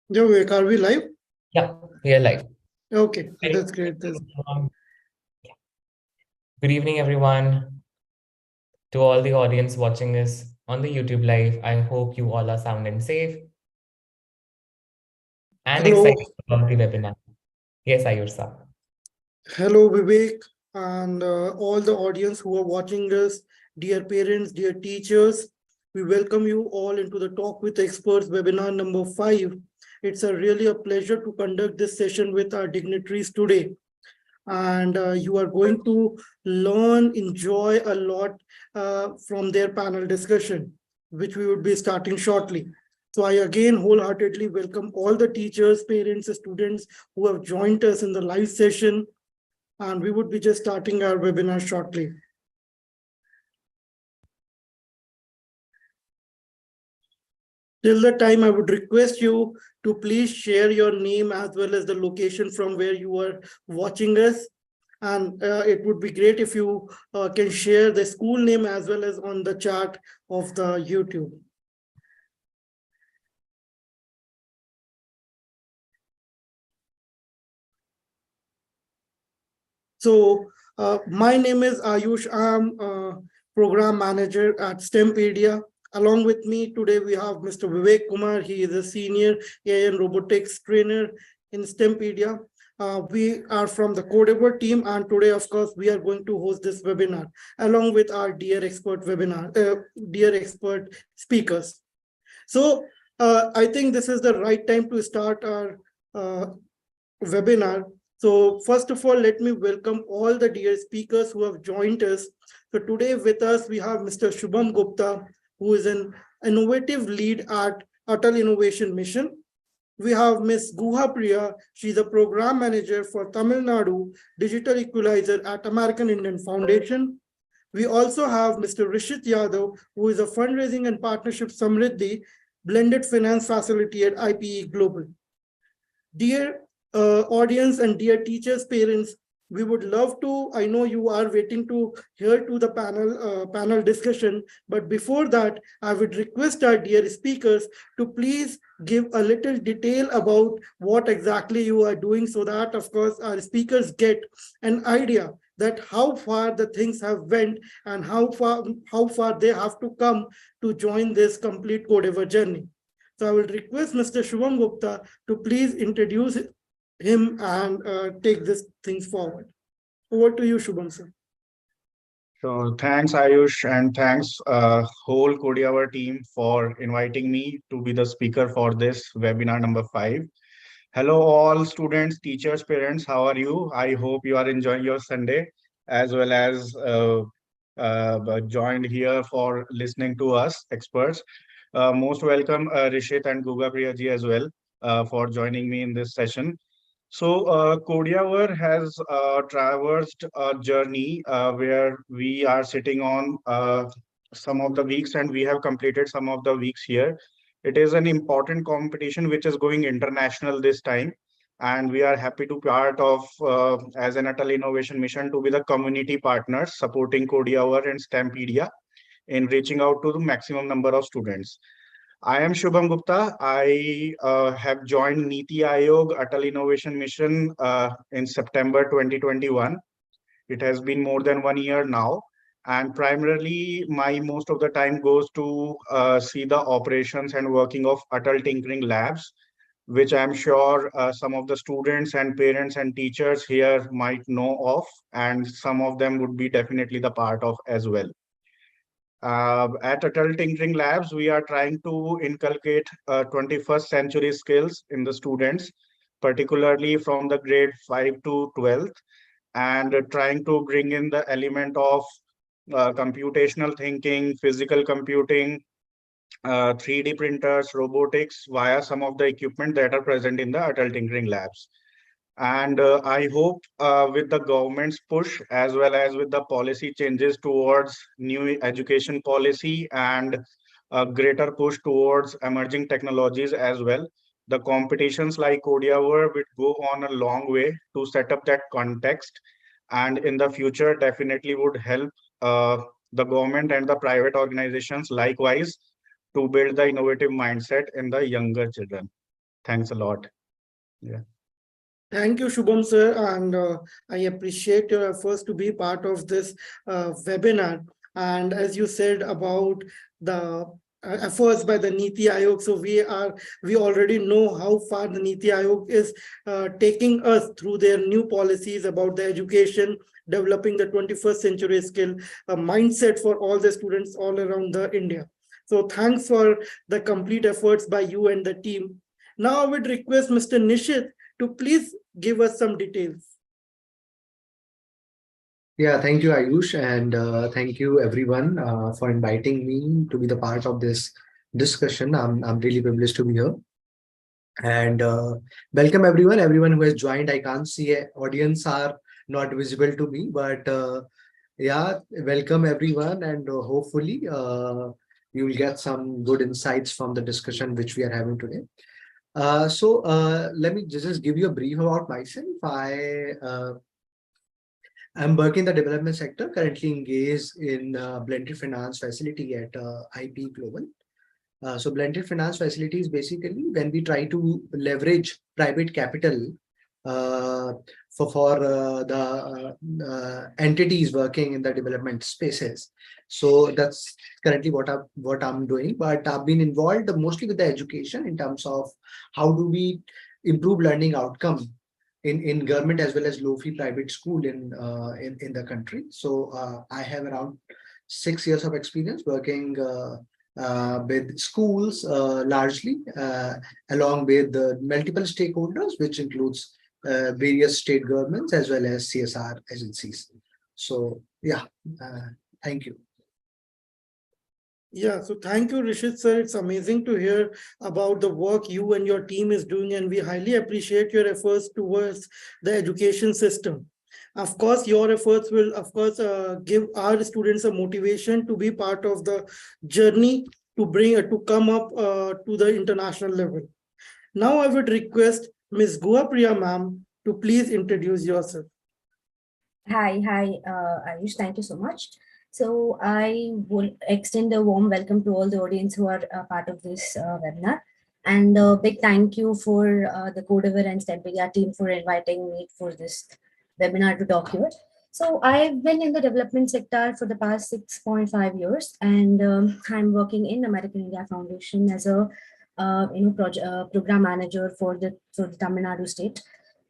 Yeah, Vivek, are we live? Yeah, we are live. Okay, Very that's great. good evening, everyone. To all the audience watching us on the YouTube live, I hope you all are sound and safe and Hello, excited about the webinar. Yes, Ayursa. hello, Vivek, and all the audience who are watching us, dear parents, dear teachers. We welcome you all into the Talk with Experts webinar number 5. It's really a pleasure to conduct this session with our dignitaries today. And you are going to learn, enjoy a lot from their panel discussion, which we would be starting shortly. So I again wholeheartedly welcome all the teachers, parents, students who have joined us in the live session, and we would be just starting our webinar shortly. Till the time, I would request you to please share your name as well as the location from where you are watching us. And it would be great if you can share the school name as well as on the chat of the YouTube. So my name is Ayush. I'm a program manager at STEMpedia. Along with me today, we have Mr. Vivek Kumar. He is a senior AI and robotics trainer in STEMpedia. We are from the Codeavour team, and today, of course, we are going to host this webinar along with our dear expert speakers. So I think this is the right time to start our webinar. So first of all, let me welcome all the dear speakers who have joined us. So today with us, we have Mr. Shubham Gupta, who is an innovative lead at Atal Innovation Mission. We have Ms. Guha Priya. She's a program manager for Tamilnadu Digital Equalizer at American Indian Foundation. We also have Mr. Rishit Yadav, who is a fundraising and partnership SAMRIDH blended finance facility at IPE Global. Dear audience and dear teachers, parents, we would love to, I know you are waiting to hear to the panel discussion, but before that, I would request our dear speakers to please give a little detail about what exactly you are doing so that, of course, our speakers get an idea that how far the things have went and how far they have to come to join this complete Codeavour journey. So I will request Mr. Shubham Gupta to please introduce him and take these things forward. Over to you, Shubham sir. So thanks, Ayush, and thanks whole Codeavour team for inviting me to be the speaker for this webinar number 5. Hello, all students, teachers, parents. How are you? I hope you are enjoying your Sunday as well as joined here for listening to us, experts. Most welcome, Rishit and Guga Priya ji as well for joining me in this session. So, Codeavour has traversed a journey where we are sitting on some of the weeks, and we have completed some of the weeks here. It is an important competition which is going international this time, and we are happy to be part of as an Atal Innovation Mission to be the community partners supporting Codeavour and Stampedia in reaching out to the maximum number of students. I am Shubham Gupta. I have joined Niti Aayog Atal Innovation Mission in September 2021. It has been more than 1 year now. And primarily, my most of the time goes to see the operations and working of Atal Tinkering Labs, which I'm sure some of the students and parents and teachers here might know of, and some of them would be definitely the part of as well. At Atal Tinkering Labs, we are trying to inculcate 21st century skills in the students, particularly from the grade 5 to 12th, and trying to bring in the element of computational thinking, physical computing, 3D printers, robotics via some of the equipment that are present in the Atal Tinkering Labs. And I hope with the government's push, as well as with the policy changes towards new education policy and a greater push towards emerging technologies as well, the competitions like Codeavour would go on a long way to set up that context. And in the future, definitely would help the government and the private organizations likewise to build the innovative mindset in the younger children. Thanks a lot. Yeah. Thank you, Shubham sir, and I appreciate your efforts to be part of this webinar. And as you said about the efforts by the Niti Aayog, so we already know how far the Niti Aayog is taking us through their new policies about the education, developing the 21st century skill mindset for all the students all around the India. So thanks for the complete efforts by you and the team. Now I would request Mr. Nishit to please give us some details. Yeah, thank you, Ayush, and thank you everyone for inviting me to be the part of this discussion. I'm really privileged to be here. And welcome everyone who has joined. I can't see a audience are not visible to me, but yeah, welcome everyone, and hopefully you will get some good insights from the discussion which we are having today. Let me just give you a brief about myself. I'm working in the development sector, currently engaged in blended finance facility at IP Global. So blended finance facility is basically when we try to leverage private capital for the entities working in the development spaces. So that's currently what I'm doing. But I've been involved mostly with the education in terms of how do we improve learning outcome in government as well as low fee private school in the country. So I have around 6 years of experience working with schools largely, along with multiple stakeholders, which includes various state governments as well as CSR agencies. So yeah, thank you. Yeah, so thank you, Rishit sir. It's amazing to hear about the work you and your team is doing, and we highly appreciate your efforts towards the education system. Of course, your efforts will, of course, give our students a motivation to be part of the journey to come up to the international level. Now, I would request Ms. Guha Priya ma'am to please introduce yourself. Hi, Ayush, thank you so much. So I will extend a warm welcome to all the audience who are part of this webinar. And a big thank you for the Codeavour and STEMpedia team for inviting me for this webinar to talk here. So I've been in the development sector for the past 6.5 years, and I'm working in American India Foundation as a program manager for the Tamilnadu state.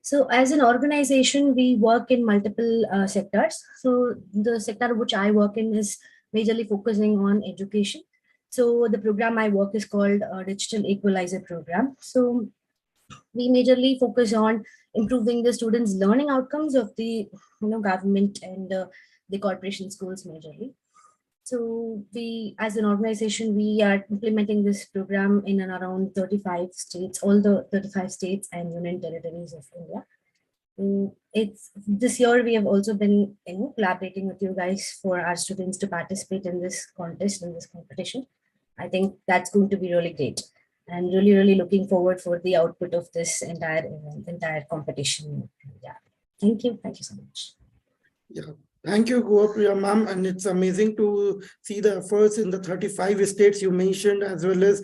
So as an organization, we work in multiple sectors. So the sector which I work in is majorly focusing on education. So the program I work is called Digital Equalizer program. So we majorly focus on improving the students' learning outcomes of the government and the corporation schools majorly. So we, as an organization, we are implementing this program in and around 35 states, all the 35 states and union territories of India. It's this year we have also been collaborating with you guys for our students to participate in this contest, in this competition. I think that's going to be really great, and really looking forward for the output of this entire event, entire competition. Yeah, thank you so much. Yeah. Thank you, Guha Priya ma'am, and it's amazing to see the efforts in the 35 states you mentioned, as well as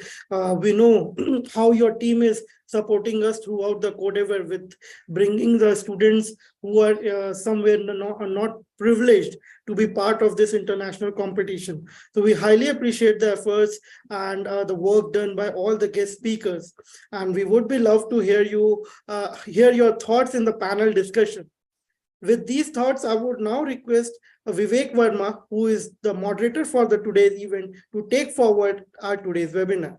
we know how your team is supporting us throughout the Codeavour with bringing the students who are somewhere not privileged to be part of this international competition. So we highly appreciate the efforts and the work done by all the guest speakers, and we would be love to hear your thoughts in the panel discussion. With these thoughts, I would now request Vivek Verma, who is the moderator for the today's event, to take forward our today's webinar.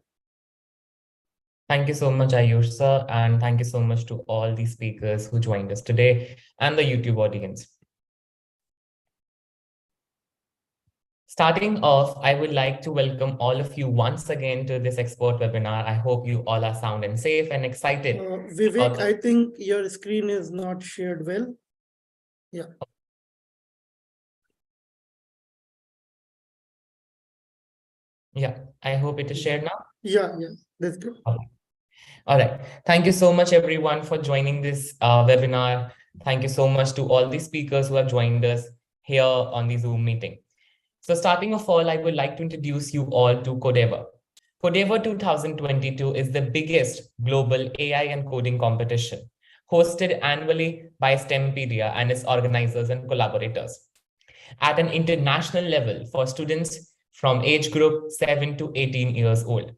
Thank you so much, Ayush sir, and thank you so much to all the speakers who joined us today and the YouTube audience. Starting off, I would like to welcome all of you once again to this expert webinar. I hope you all are sound and safe and excited. Vivek, I think your screen is not shared well. Yeah. Yeah, I hope it is shared now. Yeah, that's good. Okay. All right. Thank you so much, everyone, for joining this webinar. Thank you so much to all the speakers who have joined us here on the Zoom meeting. So starting of all, I would like to introduce you all to Codeavour. Codeavour 2022 is the biggest global AI and coding competition, hosted annually by STEMpedia and its organizers and collaborators. At an international level for students from age group 7 to 18 years old,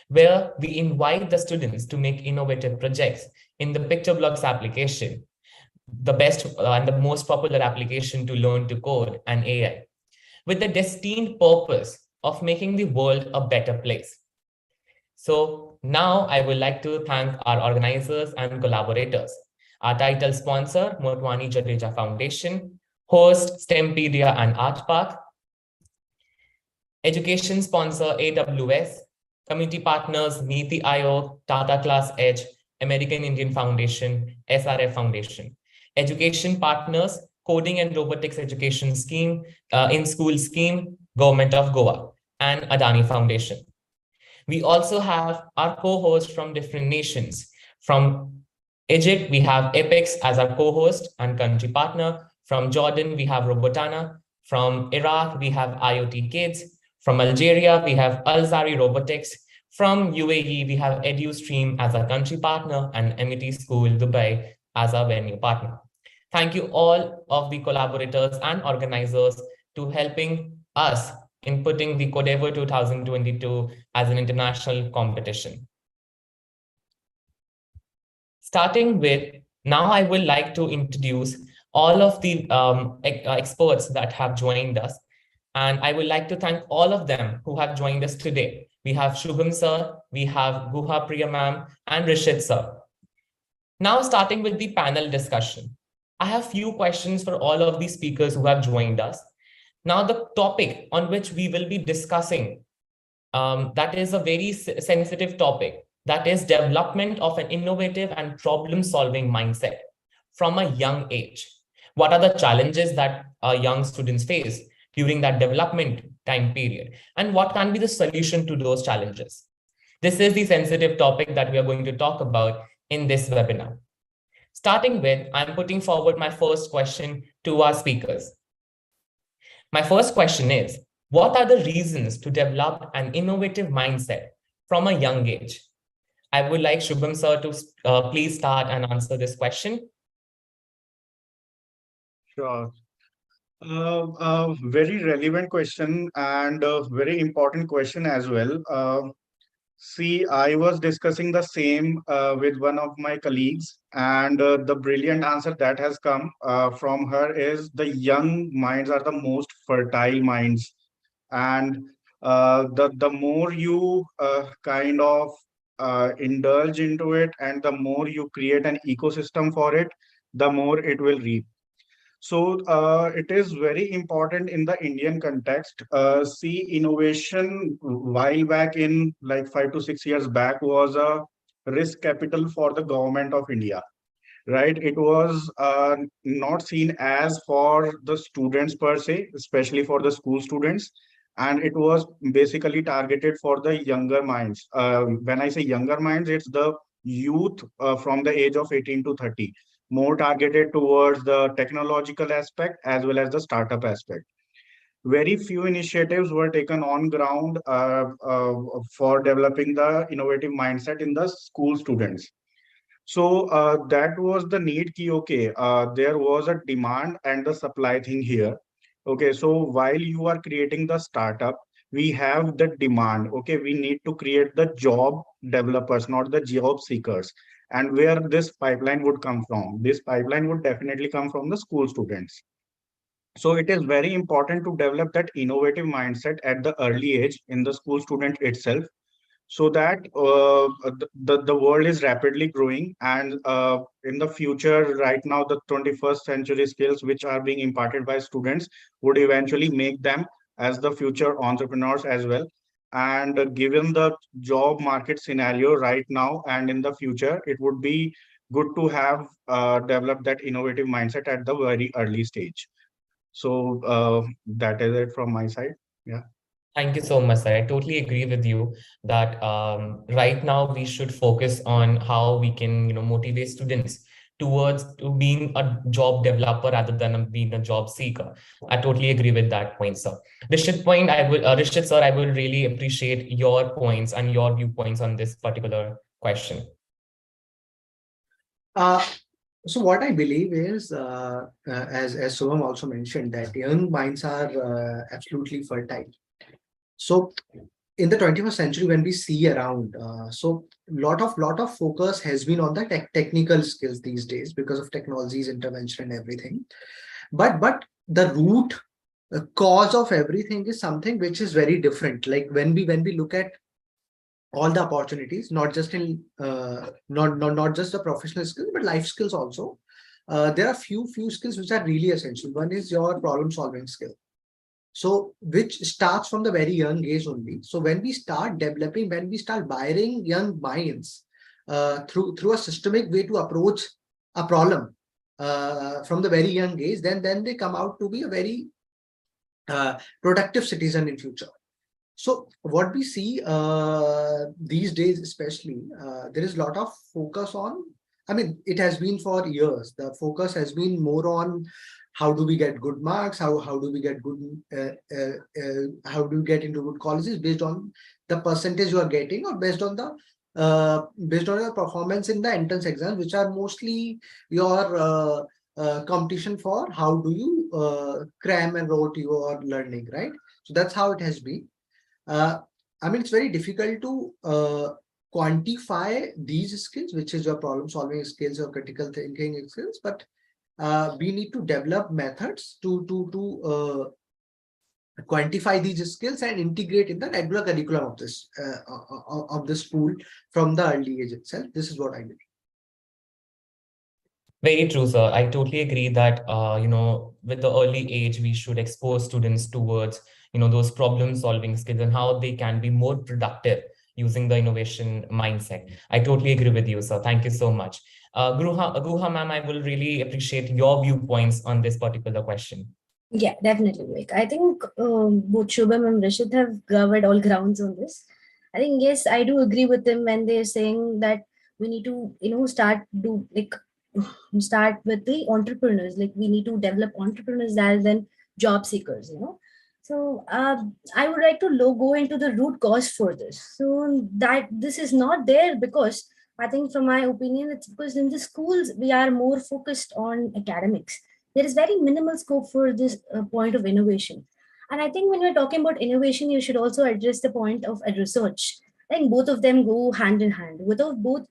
where we invite the students to make innovative projects in the PictoBlox application, the best and the most popular application to learn to code and AI, with the destined purpose of making the world a better place. So now I would like to thank our organizers and collaborators, our title sponsor, Motwani Jadeja Foundation, host STEMpedia and ArtPath, education sponsor AWS, community partners Niti Aayog, Tata Class Edge, American Indian Foundation, SRF Foundation, education partners Coding and Robotics Education Scheme, In School Scheme, Government of Goa, and Adani Foundation. We also have our co-hosts from different nations. From Egypt, we have Apex as our co-host and country partner. From Jordan, we have Robotana. From Iraq, we have IoT Kids. From Algeria, we have Alzari Robotics. From UAE, we have EduStream as our country partner and MIT School Dubai as our venue partner. Thank you all of the collaborators and organizers to helping us in putting the Codeavour 2022 as an international competition. Starting with, now I would like to introduce all of the experts that have joined us. And I would like to thank all of them who have joined us today. We have Shubham sir, we have Guha Priya ma'am, and Rishit sir. Now starting with the panel discussion. I have few questions for all of the speakers who have joined us. Now the topic on which we will be discussing, that is a very sensitive topic, that is development of an innovative and problem-solving mindset from a young age. What are the challenges that young students face during that development time period? And what can be the solution to those challenges? This is the sensitive topic that we are going to talk about in this webinar. Starting with, I'm putting forward my first question to our speakers. My first question is, what are the reasons to develop an innovative mindset from a young age? I would like Shubham sir to please start and answer this question. Sure. Very relevant question and a very important question as well. See, I was discussing the same with one of my colleagues, and the brilliant answer that has come from her is the young minds are the most fertile minds. And the more you kind of indulge into it and the more you create an ecosystem for it, the more it will reap. So it is very important in the Indian context. See, innovation while back in like 5 to 6 years back was a risk capital for the government of India, right? It was not seen as for the students per se, especially for the school students. And it was basically targeted for the younger minds. When I say younger minds, it's the youth from the age of 18 to 30. More targeted towards the technological aspect as well as the startup aspect. Very few initiatives were taken on ground for developing the innovative mindset in the school students. So that was the need key. Okay, there was a demand and the supply thing here. Okay, so while you are creating the startup, we have the demand. Okay, we need to create the job developers, not the job seekers. And where this pipeline would come from? This pipeline would definitely come from the school students. So it is very important to develop that innovative mindset at the early age in the school student itself, so that the world is rapidly growing. And in the future, right now, the 21st century skills which are being imparted by students would eventually make them as the future entrepreneurs as well. And given the job market scenario right now and in the future, it would be good to have developed that innovative mindset at the very early stage. So that is it from my side. Yeah. Thank you so much, sir. I totally agree with you that right now we should focus on how we can, motivate students towards to being a job developer rather than being a job seeker. I totally agree with that point, sir. Rishit sir, I will really appreciate your points and your viewpoints on this particular question. So what I believe is, as Shubham also mentioned, that young minds are absolutely fertile. So in the 21st century, when we see around, so lot of focus has been on the technical skills these days because of technology's intervention and everything. But the root cause of everything is something which is very different. Like when we look at all the opportunities, not just in not just the professional skills, but life skills also. There are few skills which are really essential. One is your problem solving skill. So which starts from the very young age only. So when we start developing, when we start wiring young minds through a systemic way to approach a problem from the very young age, then they come out to be a very productive citizen in future. So what we see these days, especially, there is a lot of focus on, I mean, it has been for years. The focus has been more on how do we get good marks, how do we get good, how do we get into good colleges based on the percentage you are getting, or based on your performance in the entrance exams, which are mostly your competition for how do you cram and rote your learning, right? So that's how it has been. I mean, it's very difficult to quantify these skills, which is your problem solving skills or critical thinking skills, but we need to develop methods to quantify these skills and integrate in the regular curriculum of the school from the early age itself. This is what I mean. Very true, sir. I totally agree that, with the early age, we should expose students towards, those problem solving skills and how they can be more productive using the innovation mindset. I totally agree with you, sir. Thank you so much. Guha ma'am, I will really appreciate your viewpoints on this particular question. Yeah, definitely, Vivek. I think both Shubham and Rishit have covered all grounds on this. I think, yes, I do agree with them when they're saying that we need to, start with the entrepreneurs. Like, we need to develop entrepreneurs rather than job seekers, So I would like to go into the root cause for this. So that this is not there because I think, from my opinion, it's because in the schools we are more focused on academics. There is very minimal scope for this point of innovation. And I think when we're talking about innovation, you should also address the point of research. I think both of them go hand in hand. Without both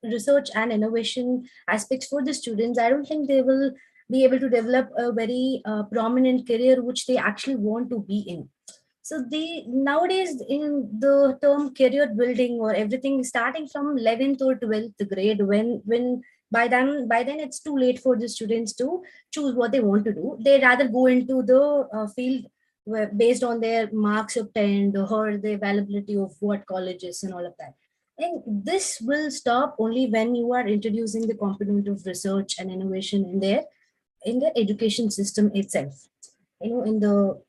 research and innovation aspects for the students, I don't think they will be able to develop a very prominent career which they actually want to be in. So nowadays in the term career building or everything starting from 11th or 12th grade, when by then it's too late for the students to choose what they want to do. They rather go into the field based on their marks obtained or the availability of what colleges and all of that. And this will stop only when you are introducing the component of research and innovation in the education system itself. In the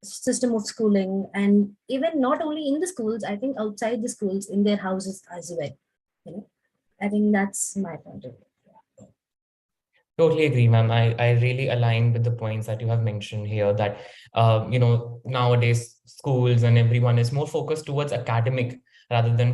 system of schooling, and even not only in the schools, I think outside the schools, in their houses as well. I think that's my point of view. Totally agree, ma'am. I really align with the points that you have mentioned here that, nowadays schools and everyone is more focused towards academic rather than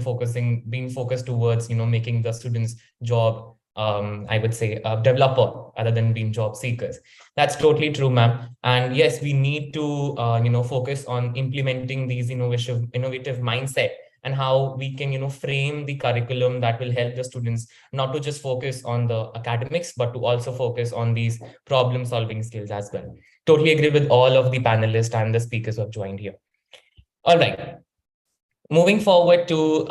being focused towards, making the students' job, I would say, developer rather than being job seekers. That's totally true, ma'am. And yes, we need to, focus on implementing these innovative mindset and how we can, frame the curriculum that will help the students not to just focus on the academics, but to also focus on these problem solving skills as well. Totally agree with all of the panelists and the speakers who have joined here. All right. Moving forward to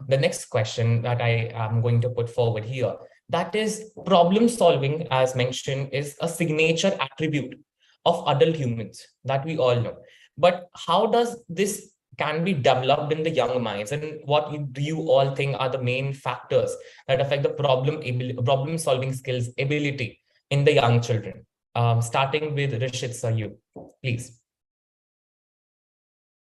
the next question that I am going to put forward here. That is, problem solving, as mentioned, is a signature attribute of adult humans that we all know. But how does this can be developed in the young minds, and what do you all think are the main factors that affect the problem solving skills ability in the young children? Starting with Rishit, sir, you please.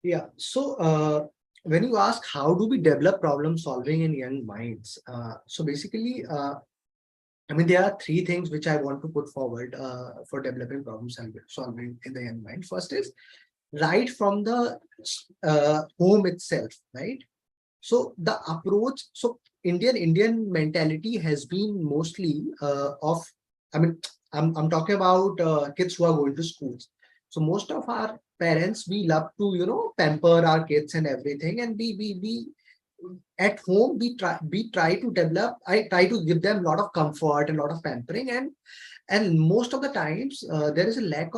Yeah, so when you ask how do we develop problem solving in young minds, so basically I mean, there are three things which I want to put forward for developing problem solving in the young mind. First is right from the home itself, right? So the approach, so Indian mentality has been mostly of, I mean, I'm talking about kids who are going to schools. So most of our parents, we love to, you know, pamper our kids and everything, and we at home we try to develop. I try to give them a lot of comfort and a lot of pampering, and most of the times there is a lack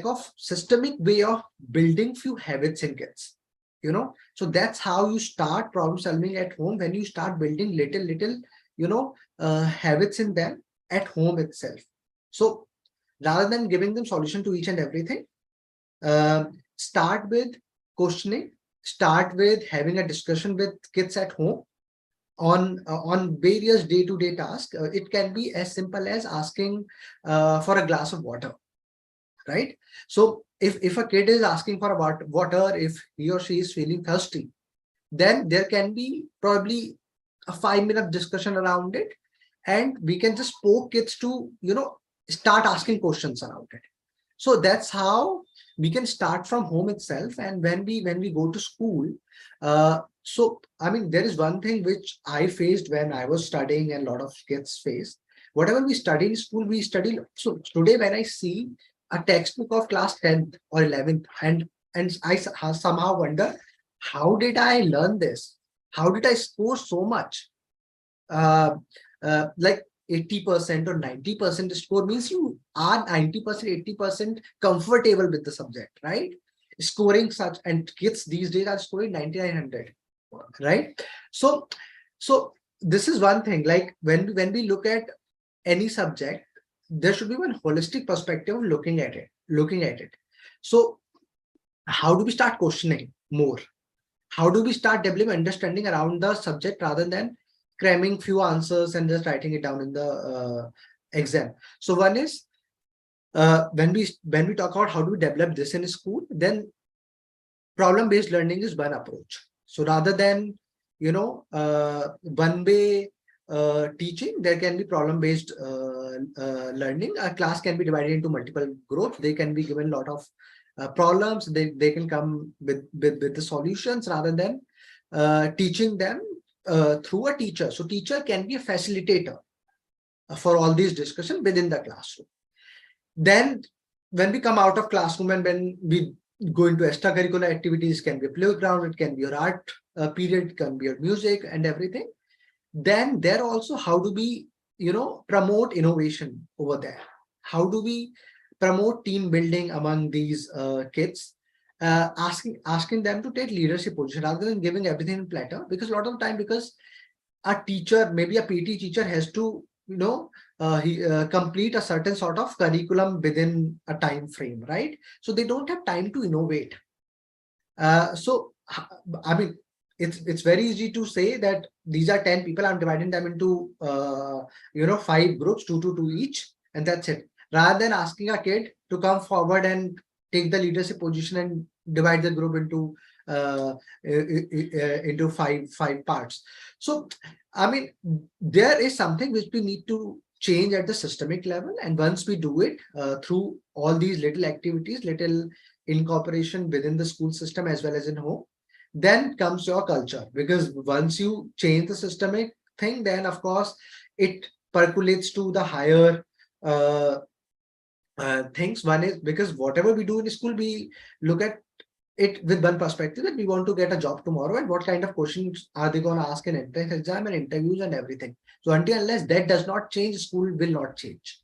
of systemic way of building few habits in kids, you know. So that's how you start problem solving at home, when you start building little you know habits in them at home itself. So rather than giving them solution to each and everything, start with questioning, start with having a discussion with kids at home on various day-to-day tasks. It can be as simple as asking for a glass of water, right? So if a kid is asking for a water, if he or she is feeling thirsty, then there can be probably a 5-minute discussion around it, and we can just poke kids to, you know, start asking questions around it. So that's how we can start from home itself. And when we go to school, so I mean, there is one thing which I faced when I was studying, and a lot of kids face. Whatever we study in school, we study. So today when I see a textbook of class 10th or 11th, and I somehow wonder, how did I learn this? How did I score so much? Like 80% or 90% score means you are 90%, 80% comfortable with the subject, right? Scoring such, and kids these days are scoring 9900, right? So this is one thing. Like when we look at any subject, there should be one holistic perspective of looking at it. So how do we start questioning more? How do we start developing understanding around the subject rather than cramming few answers and just writing it down in the exam? So one is when we talk about how do we develop this in school, then problem-based learning is one approach. So rather than, you know, one-way teaching, there can be problem-based learning. A class can be divided into multiple groups. They can be given a lot of problems. They can come with the solutions rather than teaching them through a teacher. So teacher can be a facilitator for all these discussions within the classroom. Then when we come out of classroom and when we go into extracurricular activities, can be a playground, it can be your art period, it can be your music and everything. Then there also, how do we, you know, promote innovation over there? How do we promote team building among these kids? Asking them to take leadership position rather than giving everything in platter, because a lot of time, because a teacher, maybe a PT teacher, has to, you know, complete a certain sort of curriculum within a time frame, right? So they don't have time to innovate. So I mean, it's very easy to say that these are 10 people, I'm dividing them into you know, 5 groups, 2 each, and that's it, rather than asking a kid to come forward and take the leadership position and divide the group into five parts. So I mean, there is something which we need to change at the systemic level, and once we do it through all these little activities, little incorporation within the school system as well as in home, then comes your culture. Because once you change the systemic thing, then of course it percolates to the higher things. One is because whatever we do in school, we look at it with one perspective, that we want to get a job tomorrow, and what kind of questions are they going to ask in entrance exam and interviews and everything. So until unless that does not change, school will not change,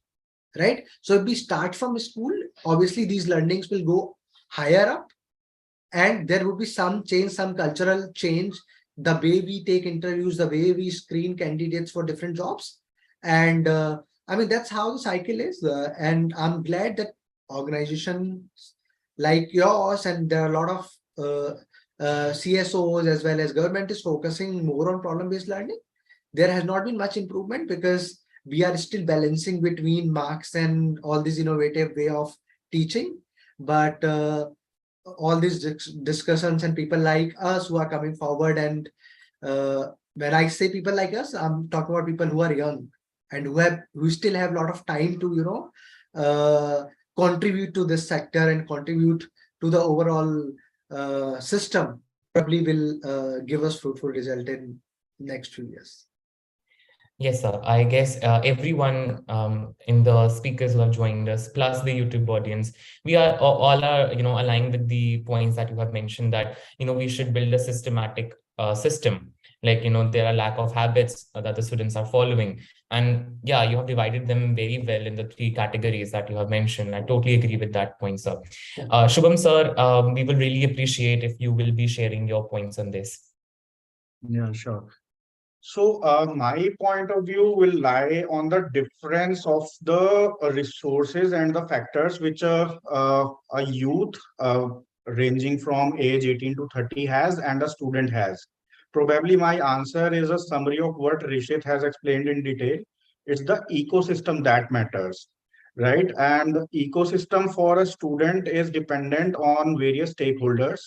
right? So if we start from school, obviously these learnings will go higher up, and there would be some change, some cultural change, the way we take interviews, the way we screen candidates for different jobs. And I mean, that's how the cycle is. And I'm glad that organizations like yours, and there are a lot of CSOs as well as government is focusing more on problem-based learning. There has not been much improvement because we are still balancing between marks and all this innovative way of teaching. But all these discussions and people like us who are coming forward and When I say people like us, I'm talking about people who are young and who still have a lot of time to, contribute to this sector and contribute to the overall system. Probably will give us fruitful result in next few years. Yes, sir. I guess everyone in the speakers who have joined us, plus the YouTube audience, we are all are aligned with the points that you have mentioned, that we should build a systematic system. Like there are lack of habits that the students are following, and yeah, you have divided them very well in the three categories that you have mentioned. I totally agree with that point, sir. Shubham, sir, we will really appreciate if you will be sharing your points on this. Yeah, sure. So my point of view will lie on the difference of the resources and the factors which a youth ranging from age 18 to 30 has and a student has. Probably my answer is a summary of what Rishit has explained in detail. It's the ecosystem that matters, right? And the ecosystem for a student is dependent on various stakeholders.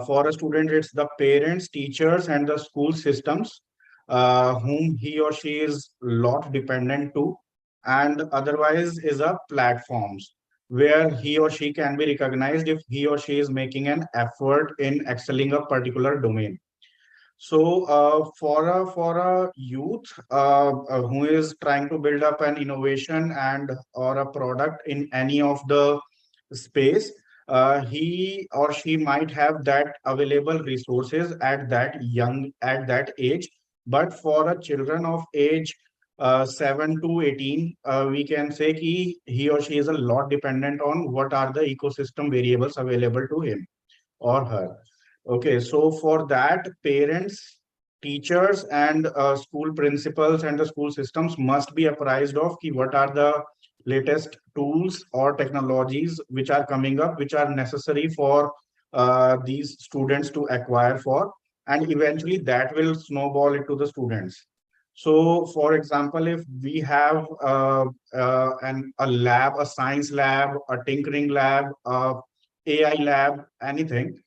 For a student, it's the parents, teachers, and the school systems whom he or she is lot dependent to, and otherwise is a platforms where he or she can be recognized if he or she is making an effort in excelling a particular domain. So for a youth who is trying to build up an innovation and or a product in any of the space, he or she might have that available resources at that age. But for a children of age 7 to 18, we can say he or she is a lot dependent on what are the ecosystem variables available to him or her. Okay, so for that, parents, teachers, and school principals and the school systems must be apprised of what are the latest tools or technologies which are coming up, which are necessary for these students to acquire for, and eventually that will snowball into the students. So, for example, if we have a lab, a science lab, a tinkering lab, AI lab, anything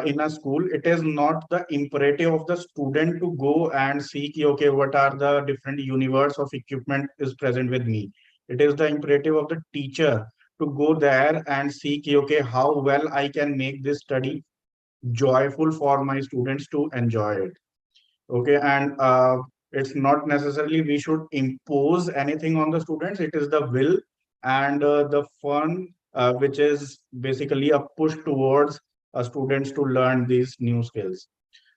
in a school, it is not the imperative of the student to go and seek, okay, what are the different universe of equipment is present with me. It is the imperative of the teacher to go there and seek, okay, how well I can make this study joyful for my students to enjoy it. Okay, and it's not necessarily we should impose anything on the students. It is the will and the fun, which is basically a push towards students to learn these new skills.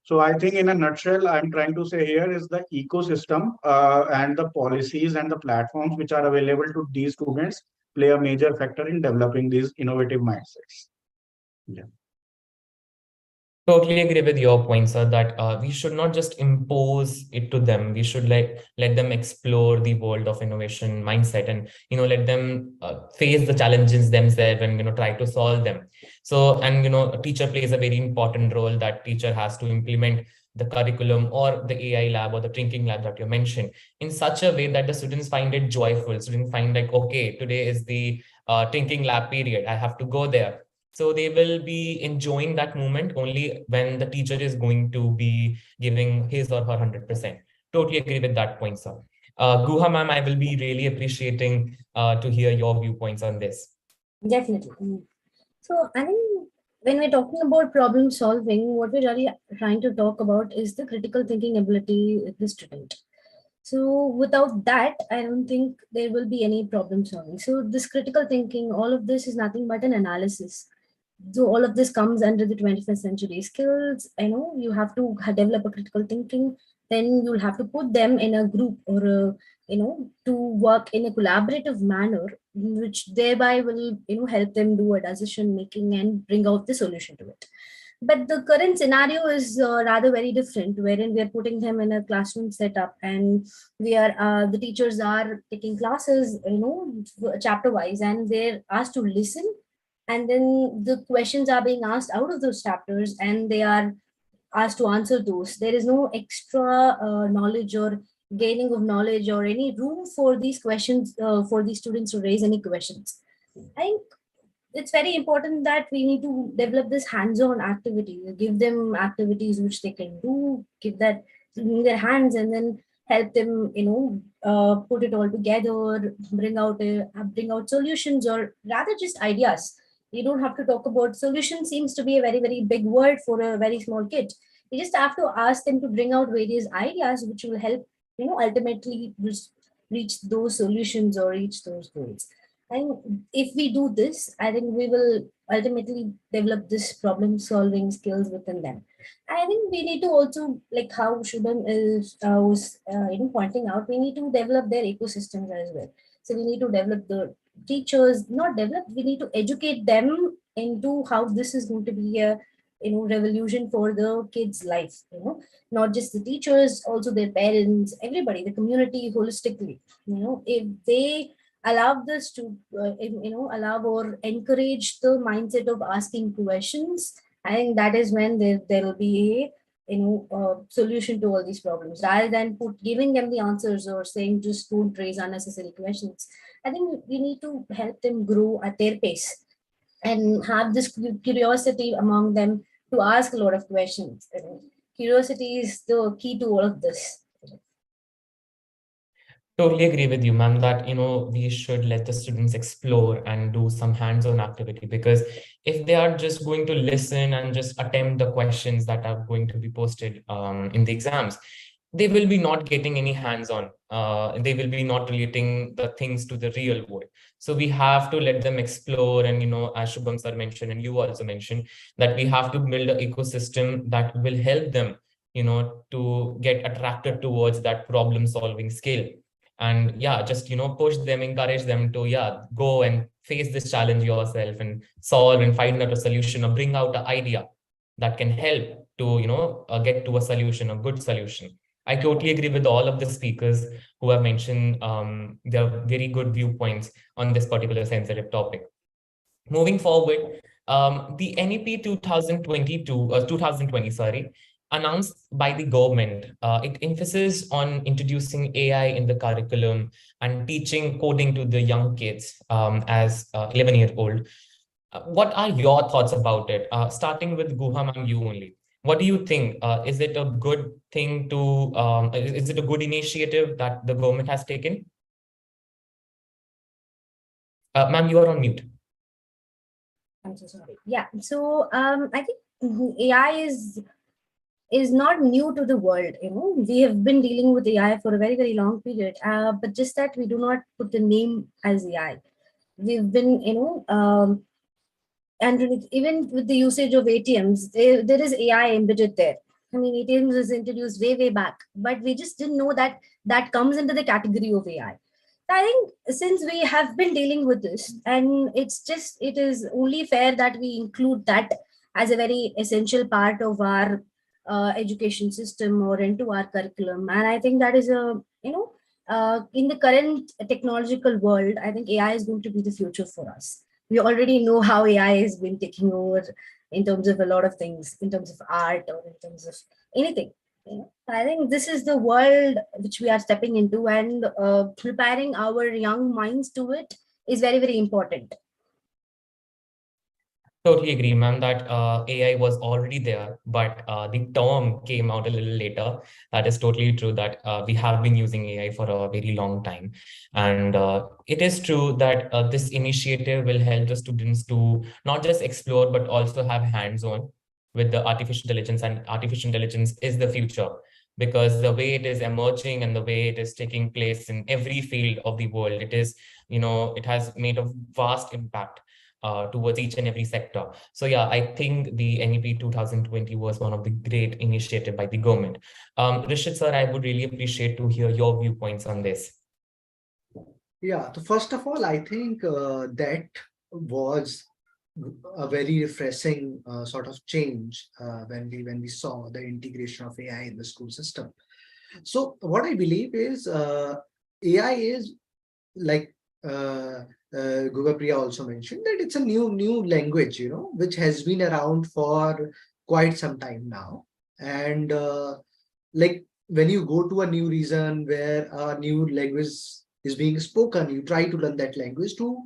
So I think in a nutshell, I'm trying to say here is the ecosystem and the policies and the platforms which are available to these students play a major factor in developing these innovative mindsets. Yeah. Totally agree with your point, sir, that we should not just impose it to them. We should let them explore the world of innovation mindset, and let them face the challenges themselves and try to solve them. So, and a teacher plays a very important role. That teacher has to implement the curriculum or the AI lab or the thinking lab that you mentioned in such a way that the students find it joyful. Students find like, okay, today is the thinking lab period. I have to go there. So they will be enjoying that moment only when the teacher is going to be giving his or her 100%. Totally agree with that point, sir. Guha ma'am, I will be really appreciating to hear your viewpoints on this. Definitely. So I think when we're talking about problem solving, what we're really trying to talk about is the critical thinking ability of the student. So without that, I don't think there will be any problem solving. So this critical thinking, all of this is nothing but an analysis. So all of this comes under the 21st century skills. You have to develop a critical thinking. Then you'll have to put them in a group or to work in a collaborative manner, which thereby will help them do a decision making and bring out the solution to it. But the current scenario is rather very different, wherein we are putting them in a classroom setup, and we are the teachers are taking classes, chapter wise, and they're asked to listen, and then the questions are being asked out of those chapters, and they are asked to answer those. There is no extra knowledge or gaining of knowledge or any room for these questions for these students to raise any questions. I think it's very important that we need to develop this hands-on activity, give them activities which they can do, give that in their hands and then help them, put it all together, bring out solutions, or rather just ideas. You don't have to talk about solution, seems to be a very, very big word for a very small kid. You just have to ask them to bring out various ideas which will help, ultimately reach those solutions or reach those goals. And if we do this, I think we will ultimately develop this problem solving skills within them. I think we need to also, like how Shubham was pointing out, we need to develop their ecosystems as well. So we need to develop the teachers, not develop, we need to educate them into how this is going to be a revolution for the kids' life. Not just the teachers, also their parents, everybody, the community holistically. If they allow this to, allow or encourage the mindset of asking questions, I think that is when there will be a solution to all these problems, rather than giving them the answers or saying just don't raise unnecessary questions. I think we need to help them grow at their pace and have this curiosity among them to ask a lot of questions. Curiosity is the key to all of this. Totally agree with you, ma'am, that we should let the students explore and do some hands-on activity, because if they are just going to listen and just attempt the questions that are going to be posted in the exams, they will be not getting any hands-on. They will be not relating the things to the real world. So we have to let them explore. And as Shubham sir mentioned, and you also mentioned, that we have to build an ecosystem that will help them to get attracted towards that problem-solving skill. And yeah, just push them, encourage them to go and face this challenge yourself and solve and find out a solution, or bring out an idea that can help to get to a solution, a good solution. I totally agree with all of the speakers who have mentioned their very good viewpoints on this particular sensitive topic. Moving forward, the NEP 2020, sorry, announced by the government, it emphasizes on introducing AI in the curriculum and teaching coding to the young kids as 11-year-old. What are your thoughts about it? Starting with Guha, ma'am, you only. What do you think? Is it a good thing to, is it a good initiative that the government has taken? Ma'am, you are on mute. I'm so sorry. Yeah. So I think AI is not new to the world. We have been dealing with AI for a very, very long period, but just that we do not put the name as AI. We've been, and even with the usage of ATMs, there is AI embedded there. I mean, ATMs was introduced way, way back, but we just didn't know that that comes into the category of AI. I think since we have been dealing with this, and it is only fair that we include that as a very essential part of our education system or into our curriculum. And I think that is in the current technological world, I think AI is going to be the future for us. We already know how AI has been taking over in terms of a lot of things, in terms of art or in terms of anything. I think this is the world which we are stepping into, and preparing our young minds to it is very, very important. Totally agree, ma'am, that AI was already there, but the term came out a little later. That is totally true, that we have been using AI for a very long time. And it is true that this initiative will help the students to not just explore, but also have hands-on with the artificial intelligence. And artificial intelligence is the future, because the way it is emerging and the way it is taking place in every field of the world, it is, it has made a vast impact towards each and every sector. So yeah, I think the NEP 2020 was one of the great initiative by the government. Rishit sir, I would really appreciate to hear your viewpoints on this. Yeah, so first of all, I think that was a very refreshing sort of change when we saw the integration of AI in the school system. So what I believe is AI is like Guha Priya also mentioned, that it's a new language, which has been around for quite some time now. And like when you go to a new region where a new language is being spoken, you try to learn that language to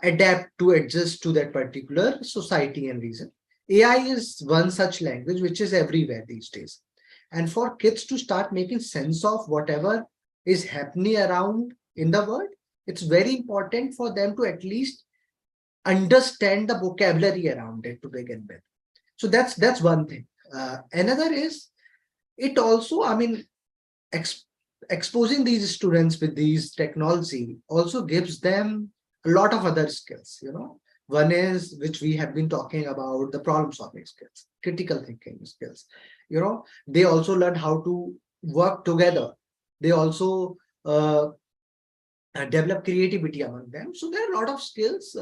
adapt, to adjust to that particular society and region. AI is one such language which is everywhere these days. and for kids to start making sense of whatever is happening around in the world, it's very important for them to at least understand the vocabulary around it to begin with. So that's one thing. Another is, it also, I mean, exposing these students with these technology also gives them a lot of other skills, you know. One is, which we have been talking about, the problem solving skills, critical thinking skills. You know, they also learn how to work together. They also develop creativity among them. So there are a lot of skills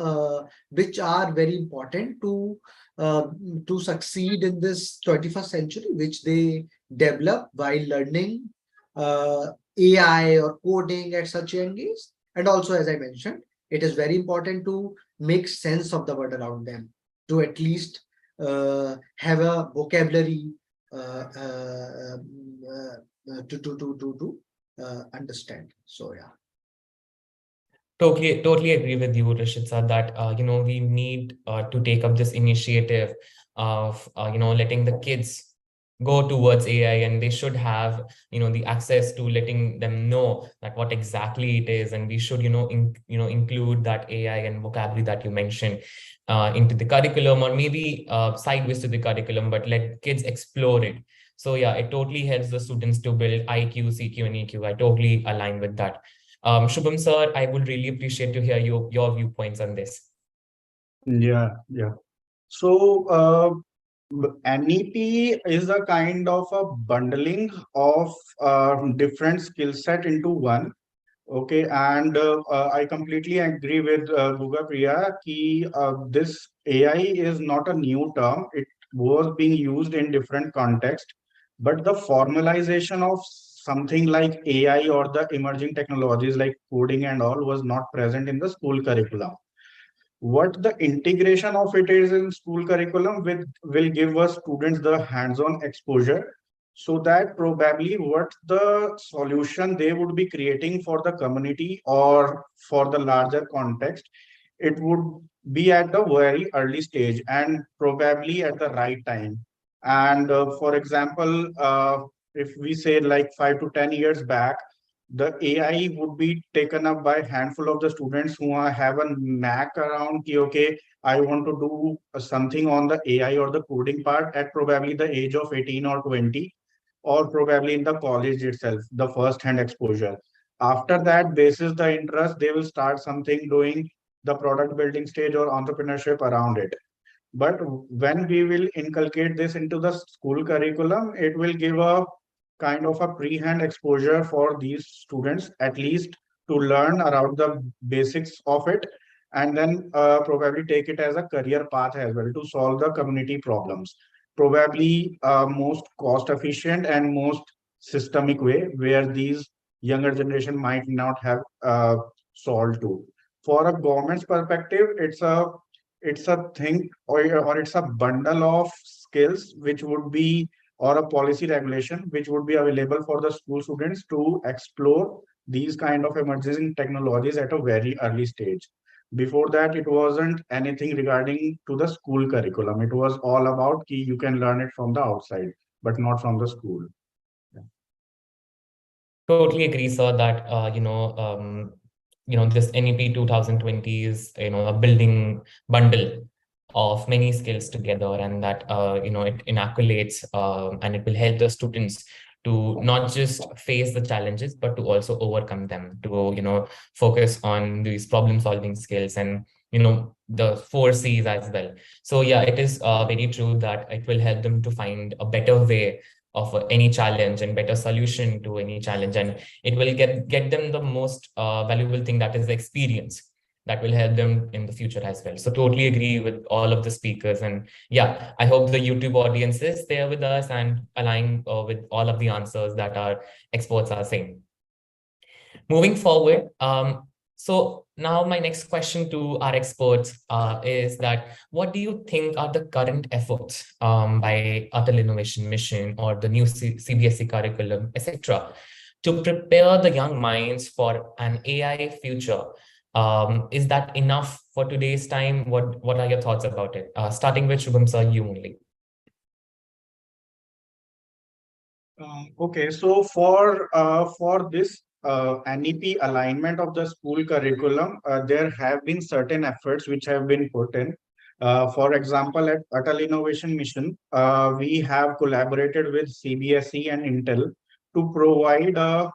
which are very important to succeed in this 21st century, which they develop while learning AI or coding at such young age. And also, as I mentioned, it is very important to make sense of the world around them, to at least have a vocabulary to understand. So yeah. Totally agree with you, Rishit sir, that we need to take up this initiative of letting the kids go towards AI, and they should have the access to letting them know that what exactly it is, and we should include that AI and vocabulary that you mentioned into the curriculum, or maybe sideways to the curriculum, but let kids explore it. So yeah, it totally helps the students to build IQ, CQ, and EQ. I totally align with that. Shubham sir, I would really appreciate to hear your viewpoints on this. Yeah. So NEP is a kind of a bundling of different skill set into one. Okay, and I completely agree with Guha Priya ki this AI is not a new term. It was being used in different contexts, but the formalization of something like AI or the emerging technologies like coding and all was not present in the school curriculum. What the integration of it is in school curriculum with will give us students the hands-on exposure, so that probably what the solution they would be creating for the community or for the larger context, it would be at the very early stage and probably at the right time. And for example, if we say like 5 to 10 years back, the AI would be taken up by a handful of the students who have a knack around, ki, okay, I want to do something on the AI or the coding part at probably the age of 18 or 20, or probably in the college itself, the first hand exposure. After that, basis the interest, they will start something doing the product building stage or entrepreneurship around it. But when we will inculcate this into the school curriculum, it will give a kind of a pre-hand exposure for these students, at least to learn around the basics of it, and then probably take it as a career path as well to solve the community problems. Probably most cost efficient and most systemic way where these younger generation might not have solved to. For a government's perspective, it's a thing, or it's a bundle of skills which would be, or a policy regulation which would be available for the school students to explore these kind of emerging technologies at a very early stage. Before that, it wasn't anything regarding to the school curriculum. It was all about ki you can learn it from the outside, but not from the school. Yeah. Totally agree, sir, that this NEP 2020 is a building bundle of many skills together, and that it inoculates and it will help the students to not just face the challenges but to also overcome them, to focus on these problem solving skills and the 4 C's as well. So yeah, it is very true that it will help them to find a better way of any challenge and better solution to any challenge, and it will get them the most valuable thing, that is the experience that will help them in the future as well. So totally agree with all of the speakers, and yeah, I hope the YouTube audience is there with us and align with all of the answers that our experts are saying. Moving forward, so now my next question to our experts is that what do you think are the current efforts by Atal Innovation Mission or the new CBSE curriculum, etc., to prepare the young minds for an AI future? Is that enough for today's time? What are your thoughts about it? Starting with Shubham sir, you only. Okay, so for this NEP alignment of the school curriculum, there have been certain efforts which have been put in. For example, at Atal Innovation Mission, we have collaborated with CBSE and Intel to provide a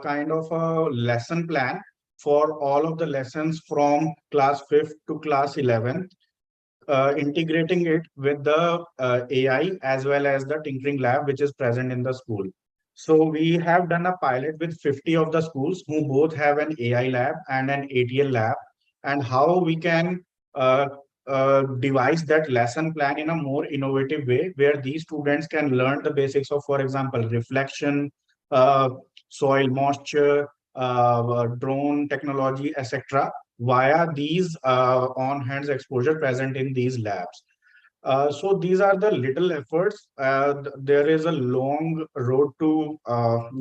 kind of a lesson plan for all of the lessons from class 5th to class 11th, integrating it with the AI as well as the tinkering lab, which is present in the school. So we have done a pilot with 50 of the schools who both have an AI lab and an ATL lab, and how we can devise that lesson plan in a more innovative way, where these students can learn the basics of, for example, reflection, uh, soil moisture, drone technology, etc., via these on-hands exposure present in these labs. So these are the little efforts. There is a long road to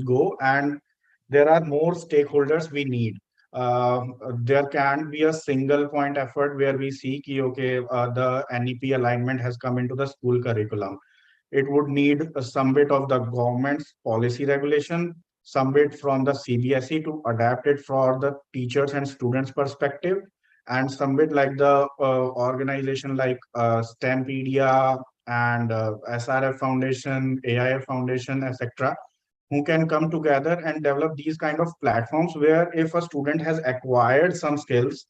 go, and there are more stakeholders we need. Uh, there can't be a single point effort where we see ki, okay, the NEP alignment has come into the school curriculum. It would need some bit of the government's policy regulation, some bit from the CBSE to adapt it for the teachers and students perspective, and some bit like the organization like STEMpedia and SRF Foundation, AIF Foundation, etc., who can come together and develop these kind of platforms where if a student has acquired some skills,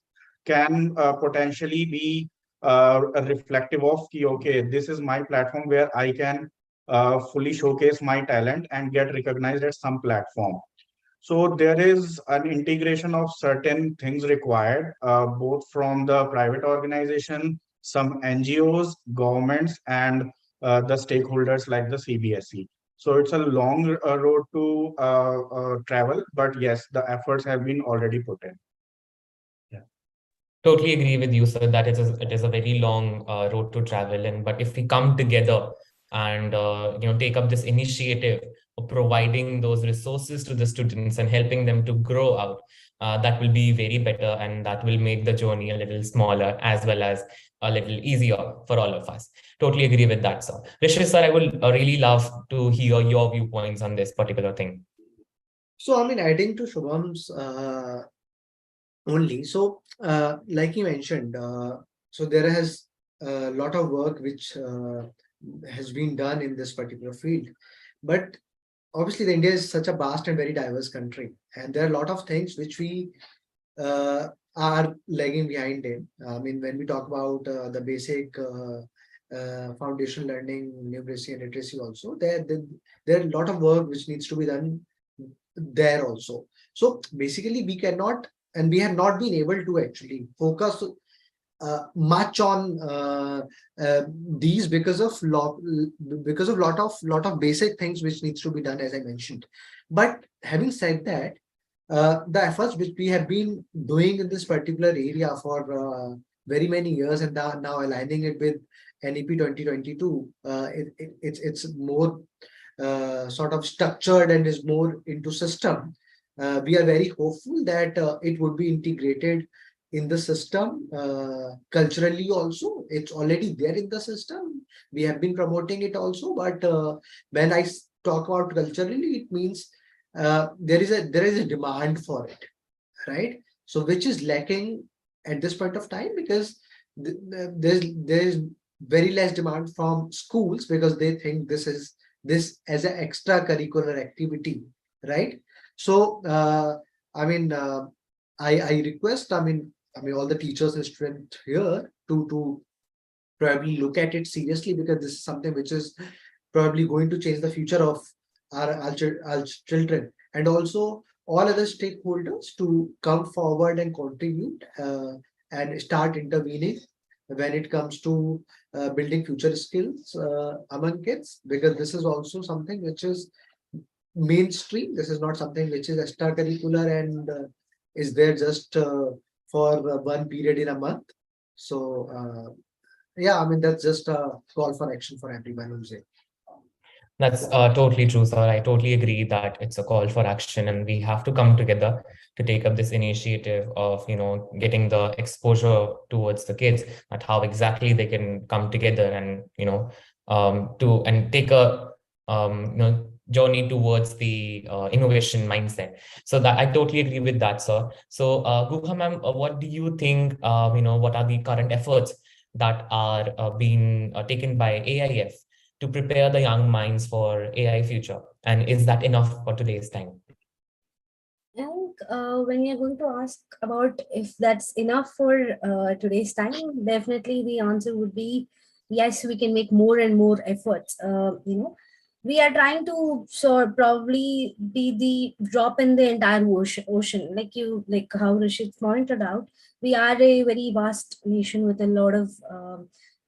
can potentially be reflective of ki, okay, this is my platform where I can fully showcase my talent and get recognized at some platform. So there is an integration of certain things required, both from the private organization, some NGOs, governments, and the stakeholders like the CBSE. So it's a long road to travel, but yes, the efforts have been already put in. Yeah. Totally agree with you, sir, that it is a very long road to travel. And but if we come together and take up this initiative of providing those resources to the students and helping them to grow out, that will be very better, and that will make the journey a little smaller as well as a little easier for all of us. Totally agree with that, sir. Rishit, sir, I would really love to hear your viewpoints on this particular thing. So, I mean, adding to Shubham's only, so like you mentioned, so there has a lot of work which has been done in this particular field, but obviously the India is such a vast and very diverse country, and there are a lot of things which we are lagging behind in. I mean, when we talk about the basic foundation learning, numeracy and literacy also, there are a lot of work which needs to be done there also. So basically we cannot, and we have not been able to actually focus much on these because of lot of basic things which needs to be done, as I mentioned. But having said that, the efforts which we have been doing in this particular area for very many years, and now aligning it with NEP 2022, it's more sort of structured and is more into system. We are very hopeful that it would be integrated in the system culturally also. It's already there in the system. We have been promoting it also, but when I talk about culturally, it means there is a demand for it, right? So which is lacking at this point of time, because there's very less demand from schools, because they think this as an extracurricular activity, right? So I mean, I request, I mean all the teachers and students here to probably look at it seriously, because this is something which is probably going to change the future of our children, and also all other stakeholders to come forward and contribute and start intervening when it comes to building future skills among kids, because this is also something which is mainstream. This is not something which is extracurricular and is there just for one period in a month. So yeah, I mean, that's just a call for action for everyone who's there. That's totally true, sir. I totally agree that it's a call for action, and we have to come together to take up this initiative of, getting the exposure towards the kids, at how exactly they can come together and, take a, journey towards the innovation mindset. So that I totally agree with that, sir. So Guha ma'am, what do you think, what are the current efforts that are being taken by AIF to prepare the young minds for AI future? And is that enough for today's time? I think when you're going to ask about if that's enough for today's time, definitely the answer would be yes, we can make more and more efforts. We are trying to probably be the drop in the entire ocean. Like how Rishit pointed out, we are a very vast nation with a lot of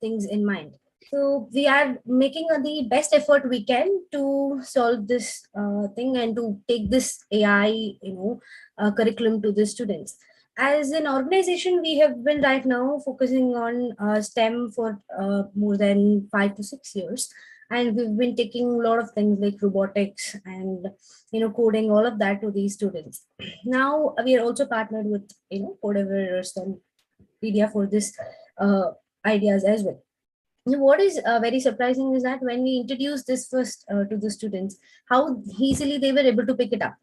things in mind. So we are making the best effort we can to solve this thing and to take this AI, curriculum to the students. As an organization, we have been right now focusing on STEM for more than 5 to 6 years, and we've been taking a lot of things like robotics and coding, all of that to these students. Now we are also partnered with Codeavour and Media for this ideas as well. What is very surprising is that when we introduced this first to the students, how easily they were able to pick it up,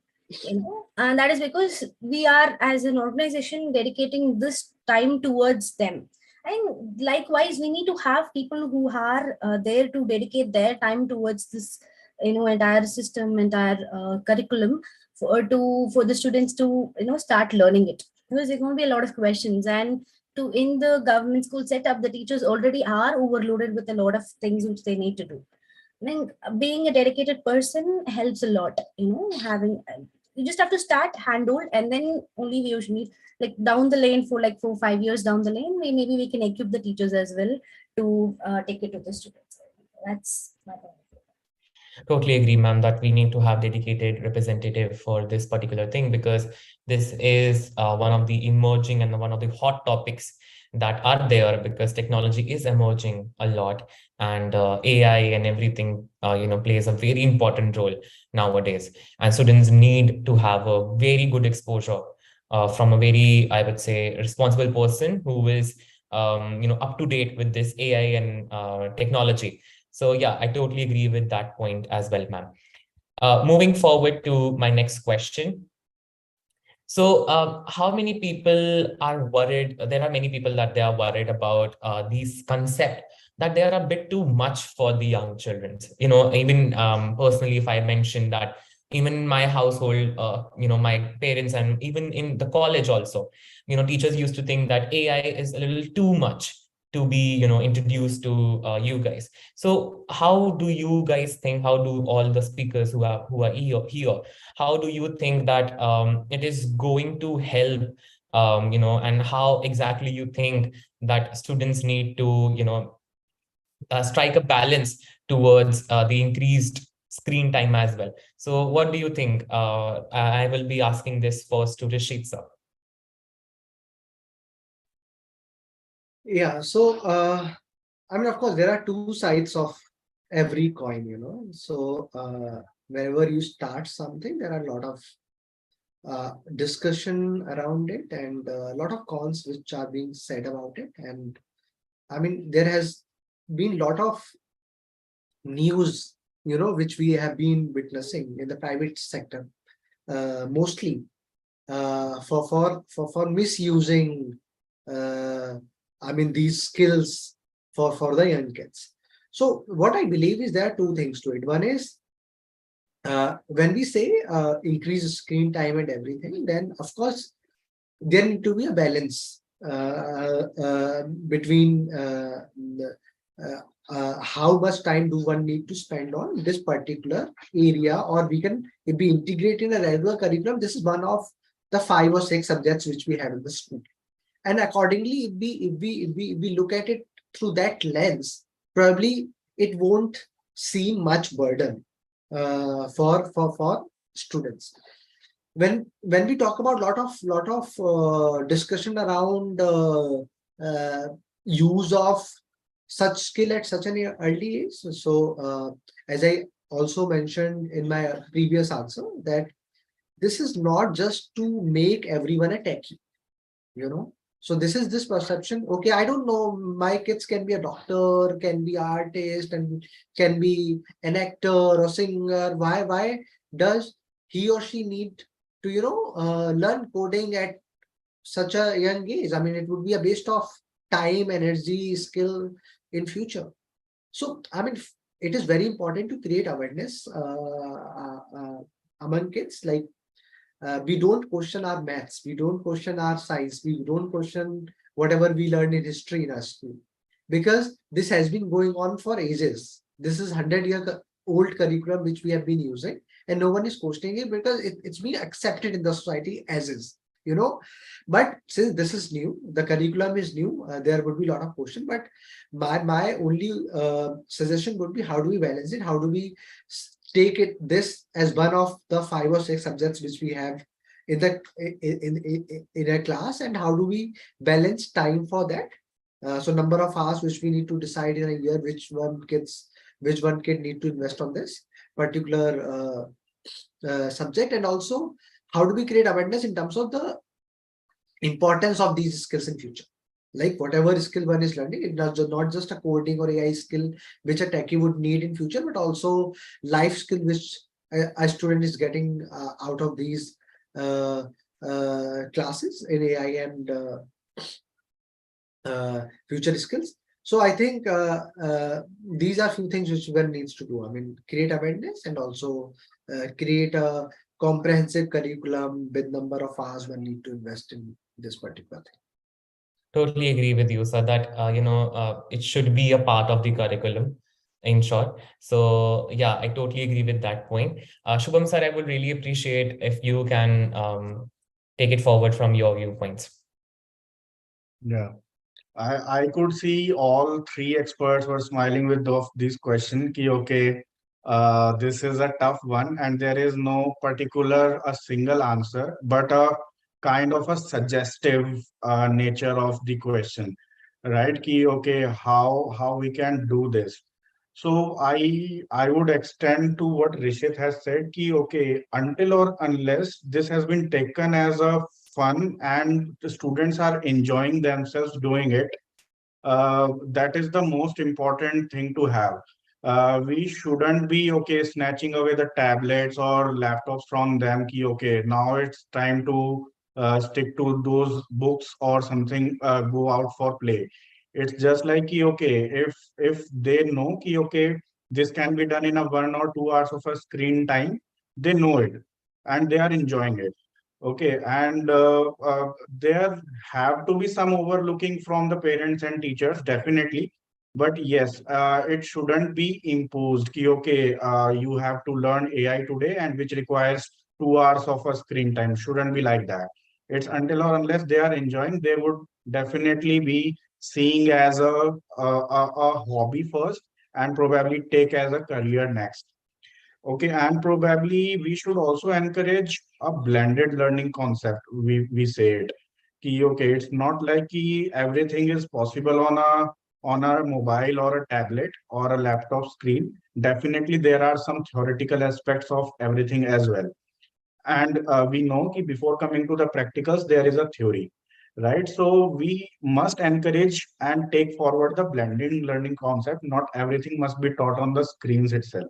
and that is because we are as an organization dedicating this time towards them. And likewise, we need to have people who are there to dedicate their time towards this entire system, entire curriculum for the students to start learning it, because there's going to be a lot of questions. And in the government school setup, the teachers already are overloaded with a lot of things which they need to do. I think being a dedicated person helps a lot. Having you just have to start handhold, and then only we usually, like, down the lane for like 4 5 years down the lane, maybe we can equip the teachers as well to take it to the students. That's my point. Totally agree, ma'am, that we need to have dedicated representative for this particular thing, because this is one of the emerging and one of the hot topics that are there, because technology is emerging a lot, and AI and everything, plays a very important role nowadays. And students need to have a very good exposure from a very, I would say, responsible person who is, up to date with this AI and technology. So yeah, I totally agree with that point as well, ma'am. Moving forward to my next question. So how many people are worried? There are many people that they are worried about these concept that they are a bit too much for the young children. Even personally, if I mention that, even in my household, my parents, and even in the college also, teachers used to think that AI is a little too much to be introduced to you guys. So how do you guys think, how do all the speakers who are here, how do you think that it is going to help, and how exactly you think that students need to strike a balance towards the increased screen time as well? So what do you think? I will be asking this first to Rishit, sir. Yeah, so I mean, of course, there are two sides of every coin, So whenever you start something, there are a lot of discussion around it, and a lot of cons which are being said about it. And I mean, there has been a lot of news, which we have been witnessing in the private sector, mostly for misusing, I mean, these skills for the young kids. So what I believe is there are two things to it. One is when we say increase screen time and everything, then of course there need to be a balance between how much time do one need to spend on this particular area, or we can, if we integrate in a regular curriculum, this is one of the 5 or 6 subjects which we have in the school. And accordingly, if we look at it through that lens, probably it won't seem much burden for students. When we talk about lot of discussion around use of such skill at such an early age, so as I also mentioned in my previous answer, that this is not just to make everyone a techie, So this is this perception. Okay, I don't know. My kids can be a doctor, can be artist, and can be an actor or singer. Why does he or she need to learn coding at such a young age? I mean, it would be a waste of time, energy, skill in future. So I mean, it is very important to create awareness among kids. Like we don't question our maths, we don't question our science, we don't question whatever we learned in history in our school, because this has been going on for ages. This is 100-year old curriculum which we have been using, and no one is questioning it because it's been accepted in the society as is, But since this is new, the curriculum is new, there would be a lot of question. But my only suggestion would be, how do we balance it? How do we take this as one of the 5 or 6 subjects which we have in the in a class, and how do we balance time for that? So number of hours which we need to decide in a year, which one kid need to invest on this particular subject, and also how do we create awareness in terms of the importance of these skills in future. Like whatever skill one is learning, it's not just a coding or AI skill which a techie would need in future, but also life skill which a student is getting out of these classes in AI and future skills. So I think these are few things which one needs to do. I mean, create awareness and also create a comprehensive curriculum with number of hours one need to invest in this particular thing. Totally agree with you, sir, that it should be a part of the curriculum, in short. So yeah, I totally agree with that point. Shubham sir, I would really appreciate if you can take it forward from your viewpoints. Yeah, I could see all 3 experts were smiling with this question. Ki, okay, this is a tough one, and there is no particular a single answer, but a kind of a suggestive nature of the question, right? Ki, okay, how we can do this? So I would extend to what Rishit has said. Ki, okay, until or unless this has been taken as a fun and the students are enjoying themselves doing it, that is the most important thing to have. We shouldn't be, okay, snatching away the tablets or laptops from them. Ki, okay, now it's time to stick to those books or something, go out for play. It's just like, ki, okay, if they know, ki, okay, this can be done in a 1 or 2 hours of a screen time, they know it and they are enjoying it. Okay, and there have to be some overlooking from the parents and teachers, definitely. But yes, it shouldn't be imposed. Ki, okay, you have to learn AI today, and which requires 2 hours of a screen time. Shouldn't be like that. It's until or unless they are enjoying, they would definitely be seeing as a hobby first, and probably take as a career next. Okay, and probably we should also encourage a blended learning concept. We say it. Ki, okay, it's not like ki everything is possible on a mobile or a tablet or a laptop screen. Definitely, there are some theoretical aspects of everything as well. And we know ki before coming to the practicals, there is a theory, right? So we must encourage and take forward the blended learning concept. Not everything must be taught on the screens itself.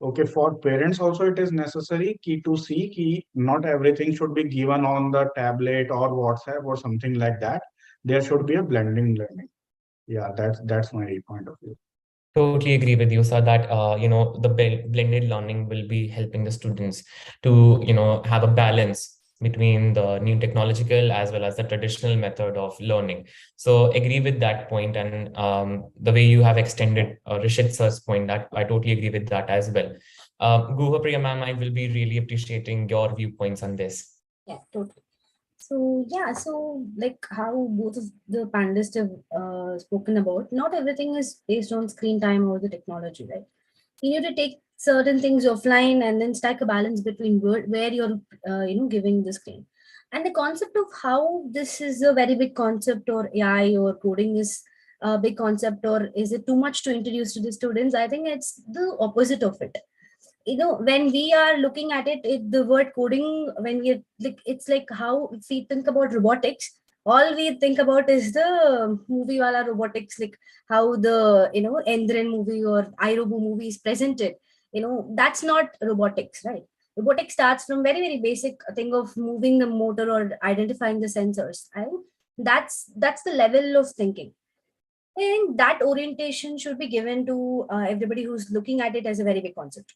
Okay, for parents also it is necessary key to see key not everything should be given on the tablet or WhatsApp or something like that. There should be a blending learning. Yeah, that's my point of view. Totally agree with you, sir, that the blended learning will be helping the students to have a balance between the new technological as well as the traditional method of learning. So agree with that point, and the way you have extended Rishit sir's point, that I totally agree with that as well. Guha, Priya ma'am, I will be really appreciating your viewpoints on this. Yeah, totally. So yeah, so like how both of the panelists have spoken about, not everything is based on screen time or the technology, right? You need to take certain things offline and then strike a balance between where you're giving the screen. And the concept of how this is a very big concept, or AI or coding is a big concept, or is it too much to introduce to the students? I think it's the opposite of it. When we are looking at it, the word coding, when we like, it's like how, if we think about robotics, All we think about is the movie wala robotics, like how the Endran movie or iRobo movie is presented. That's not robotics, right? Robotics starts from very, very basic thing of moving the motor or identifying the sensors. And that's the level of thinking. I think that orientation should be given to everybody who's looking at it as a very big concept.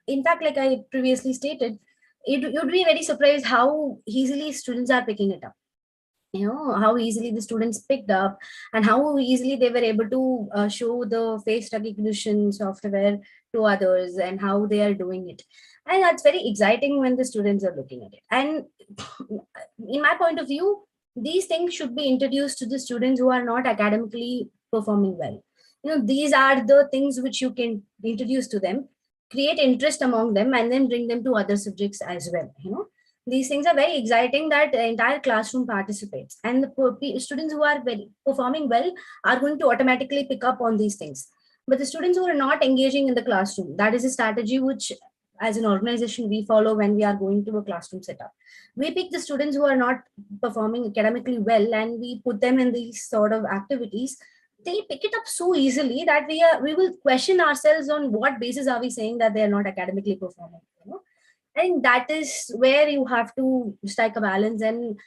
In fact, like I previously stated, you'd be very surprised how easily students are picking it up. How easily the students picked up and how easily they were able to show the face recognition software to others and how they are doing it. And that's very exciting when the students are looking at it. And in my point of view, these things should be introduced to the students who are not academically performing well. These are the things which you can introduce to them, create interest among them, and then bring them to other subjects as well. These things are very exciting that the entire classroom participates, and the students who are very performing well are going to automatically pick up on these things. But the students who are not engaging in the classroom, that is a strategy which as an organization we follow when we are going to a classroom setup. We pick the students who are not performing academically well and we put them in these sort of activities. They pick it up so easily that we will question ourselves on what basis are we saying that they are not academically performing. I think that is where you have to strike a balance and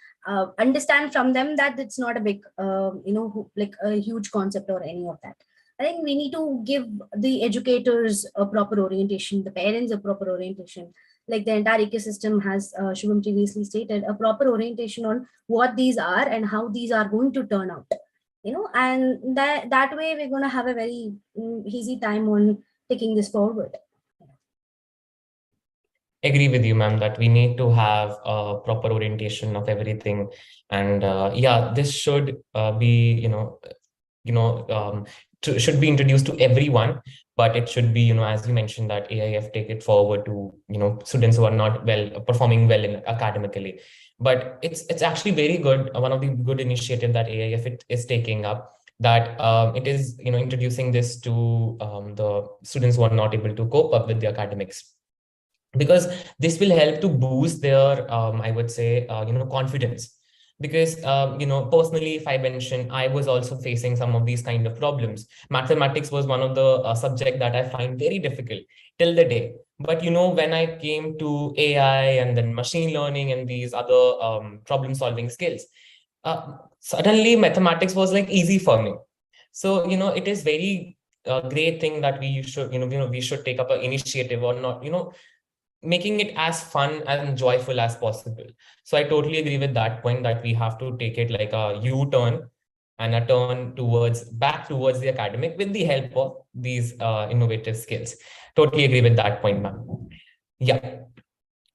understand from them that it's not a big, like a huge concept or any of that. I think we need to give the educators a proper orientation, the parents a proper orientation. Like the entire ecosystem has, Shubham previously stated, a proper orientation on what these are and how these are going to turn out. And that way we're going to have a very easy time on taking this forward. Agree with you, ma'am, that we need to have a proper orientation of everything. And yeah, this should be, should be introduced to everyone, but it should be, as you mentioned, that AIF take it forward to, students who are not performing well in academically. But it's actually very good. One of the good initiative that AIF is taking up, that it is, introducing this to the students who are not able to cope up with the academics, because this will help to boost their, I would say, confidence. Because, personally, if I mention, I was also facing some of these kind of problems. Mathematics was one of the subject that I find very difficult till the day. But, when I came to AI and then machine learning and these other problem solving skills, suddenly mathematics was like easy for me. So, it is very great thing that we should, we should take up an initiative or not, making it as fun and joyful as possible. So I totally agree with that point, that we have to take it like a U-turn and a turn back towards the academic with the help of these innovative skills. Totally agree with that point, ma'am. Yeah.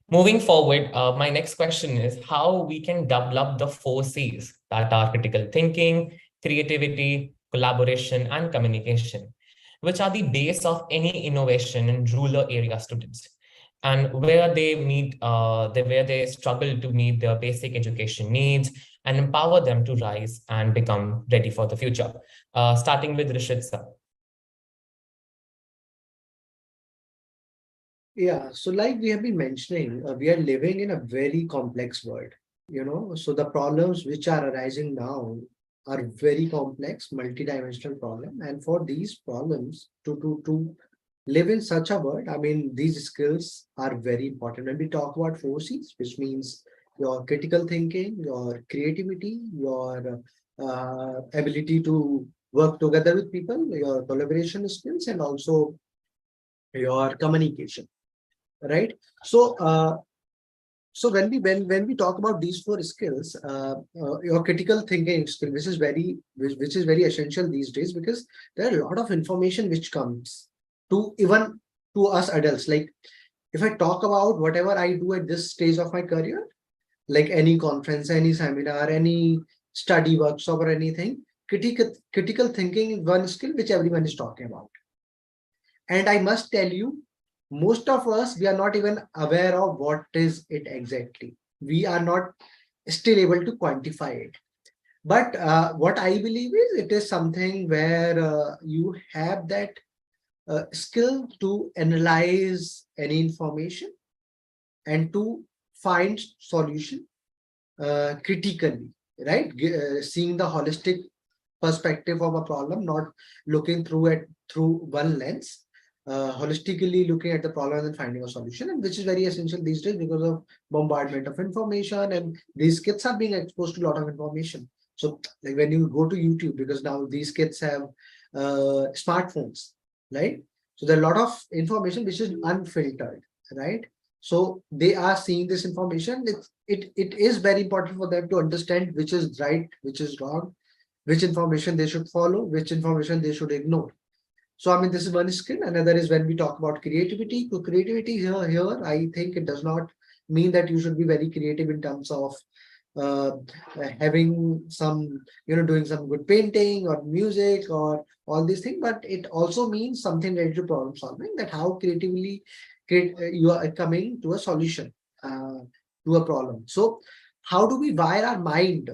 Moving forward, my next question is how we can develop the 4 C's, that are critical thinking, creativity, collaboration, and communication, which are the base of any innovation in rural area students, and where they where they struggle to meet their basic education needs, and empower them to rise and become ready for the future. Starting with Rishit sir. Yeah, so like we have been mentioning, we are living in a very complex world, so the problems which are arising now are very complex, multidimensional problem. And for these problems to live in such a world, I mean, these skills are very important. When we talk about 4 C's, which means your critical thinking, your creativity, your ability to work together with people, your collaboration skills, and also your communication. Right. So when we talk about these 4 skills, your critical thinking skill, which is very essential these days, because there are a lot of information which comes to even to us adults. Like if I talk about whatever I do at this stage of my career, like any conference, any seminar, any study workshop or anything, critical thinking is one skill which everyone is talking about. And I must tell you, most of us, we are not even aware of what is it exactly. We are not still able to quantify it. But what I believe is it is something where you have that skill to analyze any information and to find solution critically. right? Seeing the holistic perspective of a problem, not looking through it through one lens, holistically looking at the problem and finding a solution, and which is very essential these days because of bombardment of information, and these kids are being exposed to a lot of information. So like when you go to YouTube, because now these kids have smartphones, right? So there are a lot of information which is unfiltered, right? So they are seeing this information. It is very important for them to understand which is right, which is wrong, which information they should follow, which information they should ignore. So I mean, this is one skill. Another is when we talk about creativity. So creativity here, I think it does not mean that you should be very creative in terms of uh, having some, doing some good painting or music or all these things, but it also means something related to problem solving, that how creatively you are coming to a solution to a problem. So how do we wire our mind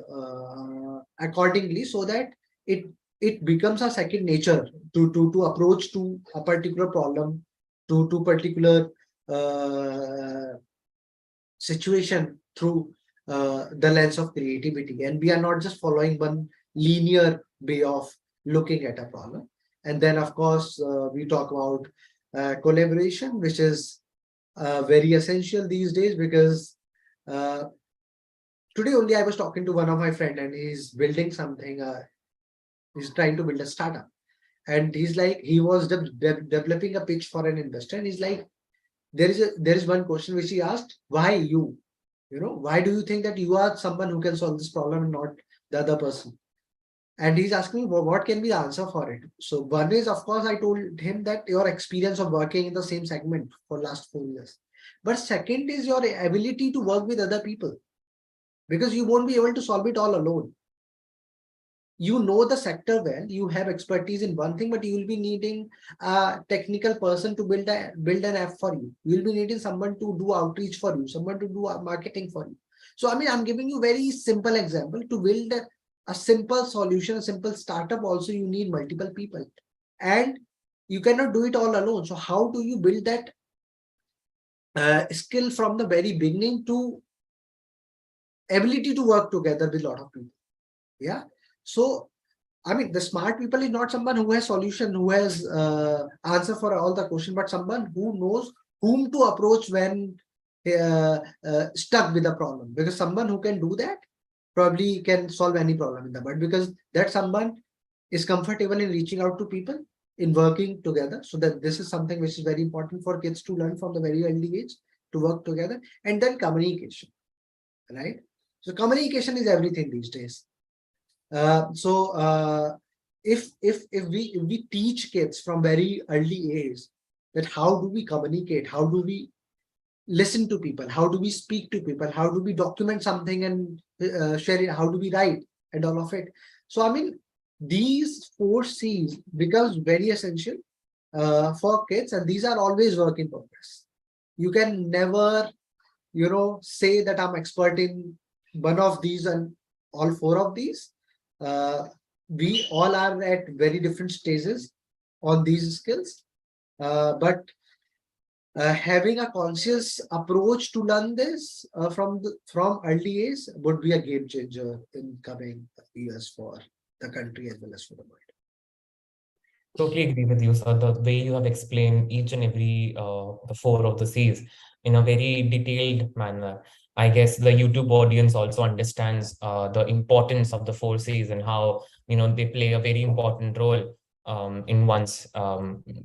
accordingly so that it becomes a second nature to approach to a particular problem, to particular situation through the lens of creativity, and we are not just following one linear way of looking at a problem. And then of course we talk about collaboration, which is very essential these days, because today only I was talking to one of my friend, and he's building something. He's trying to build a startup, and he's like, he was developing a pitch for an investor, and he's like, there is one question which he asked: why you? Why do you think that you are someone who can solve this problem and not the other person? And he's asking me, well, what can be the answer for it? So one is, of course, I told him that your experience of working in the same segment for last 4 years. But second is your ability to work with other people, because you won't be able to solve it all alone. You know the sector well, you have expertise in one thing, but you will be needing a technical person to build an app for you. You will be needing someone to do outreach for you, someone to do marketing for you. So I mean, I'm giving you very simple example. To build a simple solution, a simple startup, also you need multiple people, and you cannot do it all alone. So how do you build that skill from the very beginning to ability to work together with a lot of people? Yeah. So, I mean, the smart people is not someone who has solution, who has answer for all the question, but someone who knows whom to approach when stuck with a problem. Because someone who can do that probably can solve any problem in the world, because that someone is comfortable in reaching out to people, in working together. So that this is something which is very important for kids to learn from the very early age, to work together. And then communication, right? So communication is everything these days. If we teach kids from very early age that how do we communicate, how do we listen to people, how do we speak to people, how do we document something and share it, how do we write, and all of it. So I mean, these 4 C's becomes very essential for kids, and these are always work in progress. You can never say that I'm expert in one of these and all 4 of these. We all are at very different stages on these skills, but having a conscious approach to learn this from early age would be a game changer in coming years for the country as well as for the world. Totally agree with you, sir. The way you have explained each and every the 4 of the C's in a very detailed manner. I guess the YouTube audience also understands the importance of the 4 C's and how they play a very important role in one's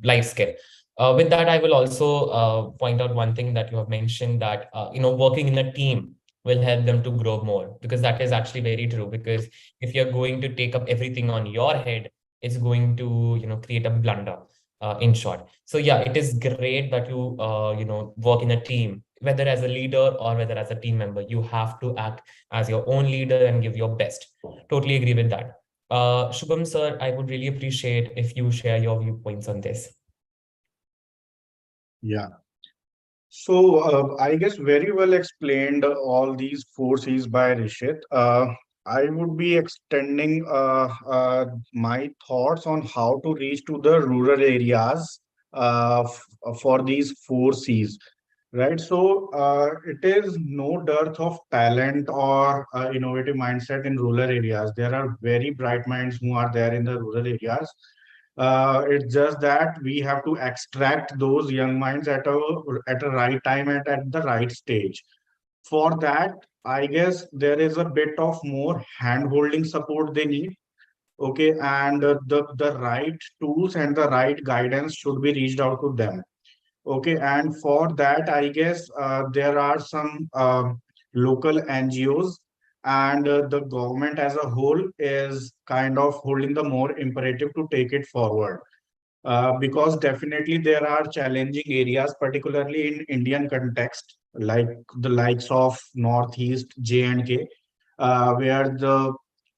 life skill. With that, I will also point out one thing that you have mentioned, that working in a team will help them to grow more, because that is actually very true. Because if you're going to take up everything on your head, it's going to create a blunder, in short. So yeah, it is great that you work in a team, whether as a leader or whether as a team member. You have to act as your own leader and give your best. Totally agree with that. Shubham sir, I would really appreciate if you share your viewpoints on this. Yeah. So I guess very well explained all these 4 C's by Rishit. I would be extending my thoughts on how to reach to the rural areas for these 4 C's. right? So it is no dearth of talent or innovative mindset in rural areas. There are very bright minds who are there in the rural areas. It's just that we have to extract those young minds at a right time and at the right stage. For that, I guess there is a bit of more hand-holding support they need. Okay, and the right tools and the right guidance should be reached out to them. Okay, and for that, I guess there are some local NGOs, and the government as a whole is kind of holding the more imperative to take it forward. Because definitely there are challenging areas, particularly in Indian context, like the likes of Northeast J&K, where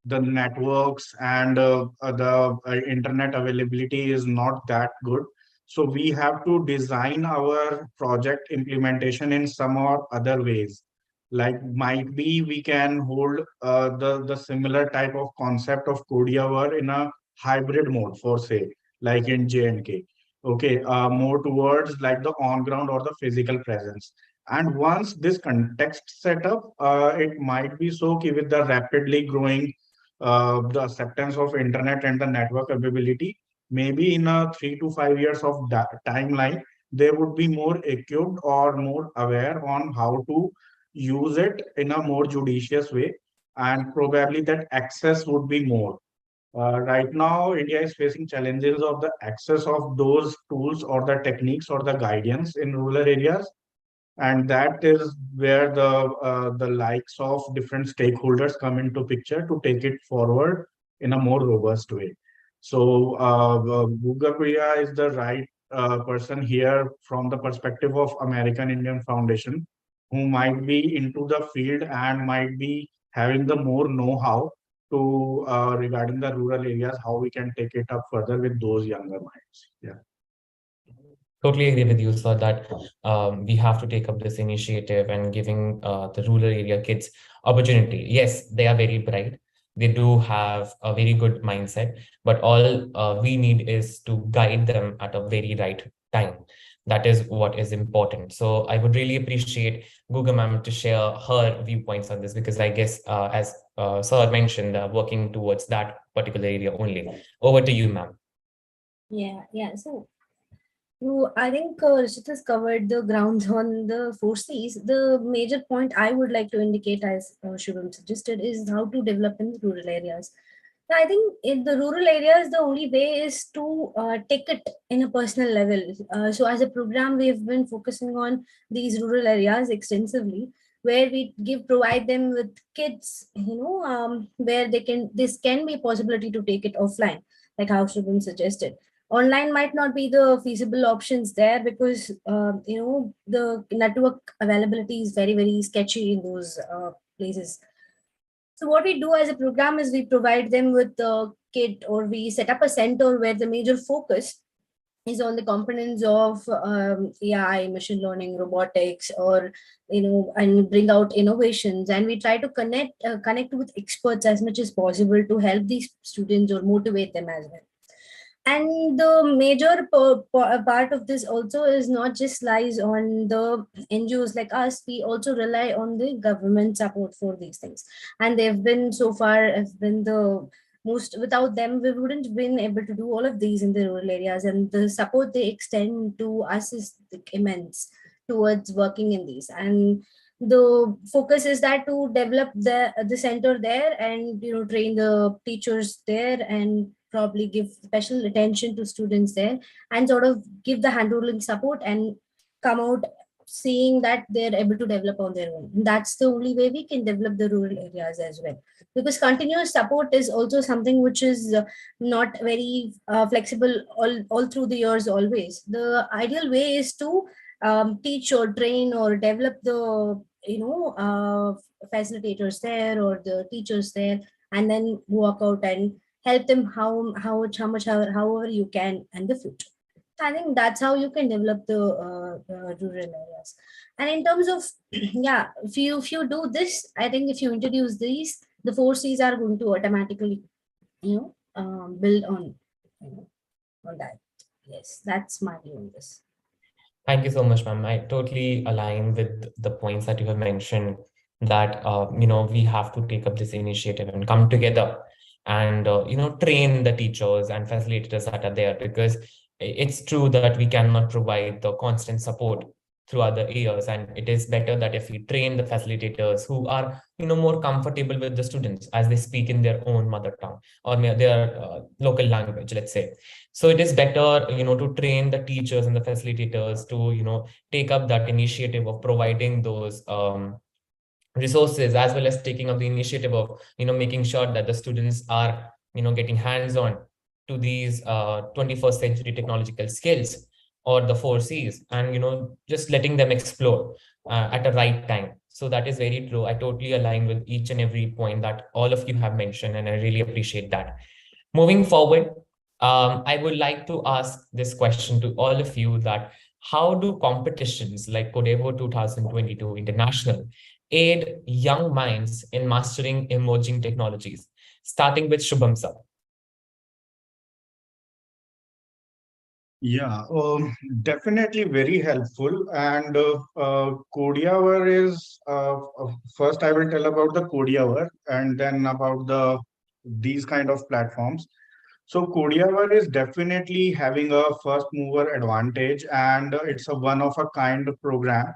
the networks and the internet availability is not that good. So we have to design our project implementation in some or other ways. Like might be we can hold the similar type of concept of Codeavour in a hybrid mode, for say, like in J&K. Okay, more towards like the on ground or the physical presence. And once this context set up, it might be so key with the rapidly growing the acceptance of internet and the network availability, maybe in a 3 to 5 years of timeline, they would be more equipped or more aware on how to use it in a more judicious way, and probably that access would be more. Right now, India is facing challenges of the access of those tools or the techniques or the guidance in rural areas, and that is where the likes of different stakeholders come into picture to take it forward in a more robust way. So, Guga Priya is the right person here from the perspective of American Indian Foundation, who might be into the field and might be having the more know-how to regarding the rural areas, how we can take it up further with those younger minds. Yeah. Totally agree with you, sir, that we have to take up this initiative and giving the rural area kids opportunity. Yes, they are very bright. They do have a very good mindset, but all we need is to guide them at a very right time. That is what is important. So I would really appreciate Guga ma'am to share her viewpoints on this, because I guess, as sir mentioned, working towards that particular area only. Over to you, ma'am. Yeah. So I think Rishit has covered the grounds on the four C's. The major point I would like to indicate, as Shubham suggested, is how to develop in the rural areas. I think in the rural areas, the only way is to take it in a personal level. So as a program, we have been focusing on these rural areas extensively, where we provide them with kits, where this can be a possibility to take it offline, like how Shubham suggested. Online might not be the feasible options there, because the network availability is very, very sketchy in those places. So what we do as a program is we provide them with the kit, or we set up a center where the major focus is on the components of AI, machine learning, robotics, or and bring out innovations. And we try to connect with experts as much as possible to help these students or motivate them as well. And the major part of this also is not just lies on the NGOs like us. We also rely on the government support for these things, and they've been so far have been the most. Without them, we wouldn't been able to do all of these in the rural areas, and the support they extend to us is immense towards working in these. And the focus is that to develop the center there, and train the teachers there, and probably give special attention to students there, and sort of give the handholding support, and come out seeing that they're able to develop on their own. And that's the only way we can develop the rural areas as well, because continuous support is also something which is not very flexible all through the years always. The ideal way is to teach or train or develop the facilitators there, or the teachers there, and then walk out and help them however you can in the future. I think that's how you can develop the rural areas. And in terms of yeah, if you do this, I think if you introduce these, the four C's are going to automatically build on on that. Yes, that's my view on this. Thank you so much, ma'am. I totally align with the points that you have mentioned that, we have to take up this initiative and come together and, train the teachers and facilitators that are there, because it's true that we cannot provide the constant support throughout the years. And it is better that if we train the facilitators who are, more comfortable with the students as they speak in their own mother tongue or their local language, let's say. So it is better, to train the teachers and the facilitators to, take up that initiative of providing those resources, as well as taking up the initiative of, making sure that the students are, getting hands-on to these 21st century technological skills, or the 4Cs, and, just letting them explore at the right time. So that is very true. I totally align with each and every point that all of you have mentioned, and I really appreciate that. Moving forward, I would like to ask this question to all of you, that how do competitions like Codeavour 2022 International aid young minds in mastering emerging technologies? Starting with Shubham sir. Yeah, definitely very helpful. And Codeavour is first I will tell about the Codeavour and then about these kind of platforms. So Codeavour is definitely having a first mover advantage, and it's a one of a kind program.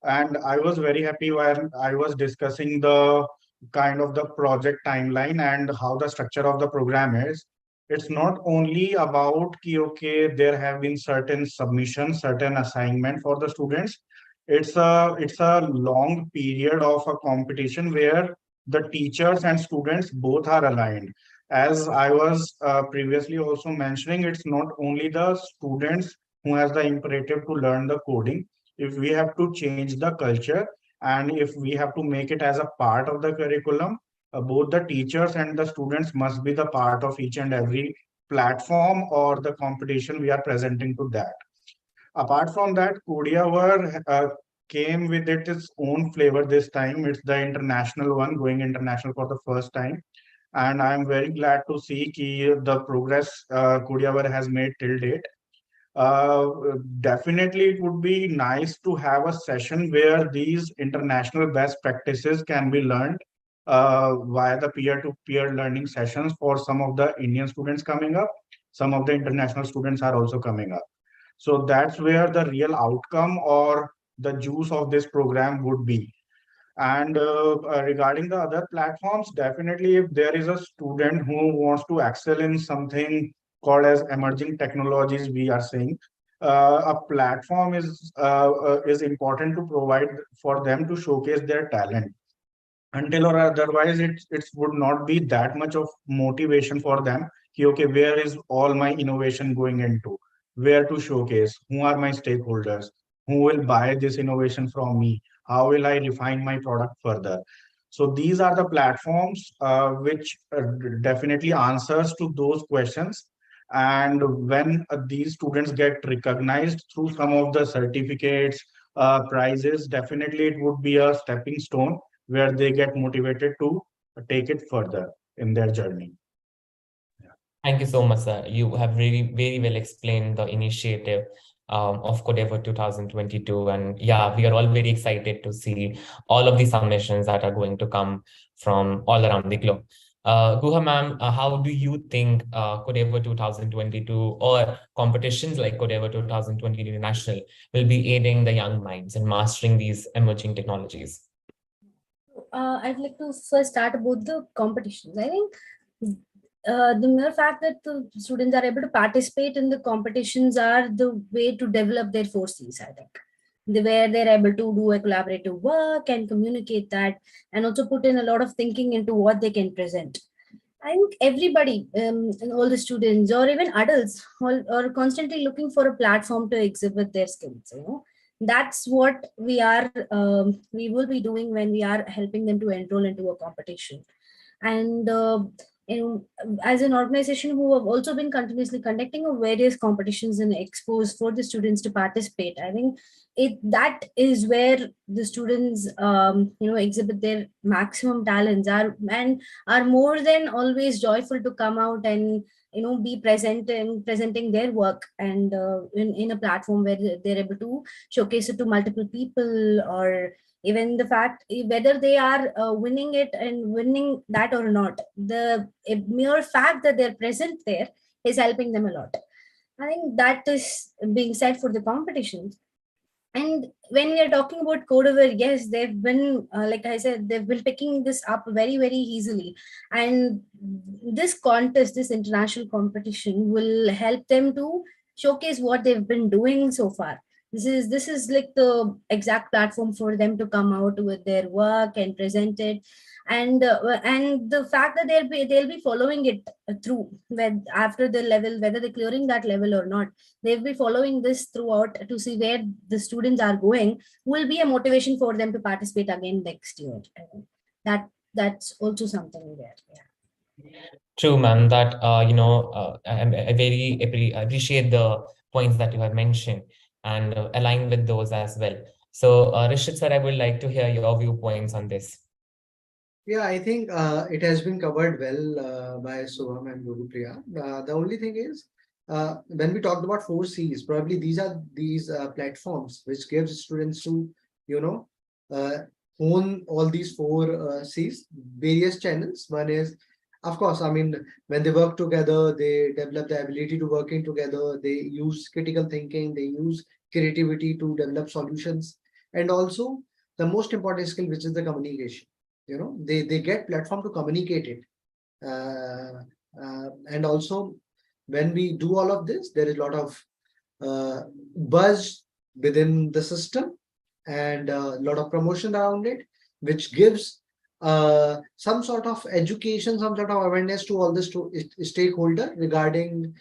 And I was very happy when I was discussing the kind of the project timeline and how the structure of the program is. It's not only about ki, okay, there have been certain submissions, certain assignment for the students. It's a long period of a competition where the teachers and students both are aligned. As I was previously also mentioning, it's not only the students who has the imperative to learn the coding. If we have to change the culture and if we have to make it as a part of the curriculum, both the teachers and the students must be the part of each and every platform or the competition we are presenting to that. Apart from that, Codeavour came with its own flavor this time. It's the international one, going international for the first time. And I'm very glad to see the progress Codeavour has made till date. Uh, Definitely, it would be nice to have a session where these international best practices can be learned via the peer-to-peer learning sessions for some of the Indian students coming up. Some of the international students are also coming up. So that's where the real outcome or the juice of this program would be. And regarding the other platforms, definitely if there is a student who wants to excel in something called as emerging technologies, we are saying a platform is important to provide for them to showcase their talent. Until or otherwise, it would not be that much of motivation for them. Okay, where is all my innovation going into? Where to showcase? Who are my stakeholders? Who will buy this innovation from me? How will I refine my product further? So these are the platforms which definitely answers to those questions. And when these students get recognized through some of the certificates, prizes, definitely it would be a stepping stone where they get motivated to take it further in their journey. Thank you so much, sir. You have really very well explained the initiative of Codeavour 2022. And yeah, we are all very excited to see all of the submissions that are going to come from all around the globe. Guha ma'am, how do you think Codeavour 2022 or competitions like Codeavour 2022 International will be aiding the young minds in mastering these emerging technologies? I'd like to first start about the competitions. I think the mere fact that the students are able to participate in the competitions are the way to develop their 4Cs, I think. Where they're able to do a collaborative work and communicate that, and also put in a lot of thinking into what they can present. I think everybody, and all the students or even adults, all are constantly looking for a platform to exhibit their skills. That's what we will be doing when we are helping them to enroll into a competition. And as an organization who have also been continuously conducting various competitions and expos for the students to participate, I think that is where the students exhibit their maximum talents and are more than always joyful to come out and be present and presenting their work, and in a platform where they're able to showcase it to multiple people, or even the fact whether they are winning it and winning that or not, the mere fact that they're present there is helping them a lot. I think that is being said for the competitions. And when we are talking about Codeavour, yes, they've been, like I said, they've been picking this up very, very easily. And this contest, this international competition, will help them to showcase what they've been doing so far. This is like the exact platform for them to come out with their work and present it. And the fact that they'll be following it through, when after the level, whether they're clearing that level or not, they'll be following this throughout to see where the students are going, will be a motivation for them to participate again next year. And that's also something there. Yeah. True, ma'am. That I very appreciate the points that you have mentioned and align with those as well. So, Rishit sir, I would like to hear your viewpoints on this. Yeah, I think it has been covered well by Shubham and Priya. The only thing is, when we talked about 4 Cs, probably these are platforms which gives students to, own all these 4 Cs, various channels. One is, of course, I mean, when they work together, they develop the ability to working together. They use critical thinking, they use creativity to develop solutions, and also the most important skill, which is the communication. They get platform to communicate it, and also when we do all of this, there is a lot of buzz within the system, and a lot of promotion around it, which gives some sort of education, some sort of awareness to all the stakeholder regarding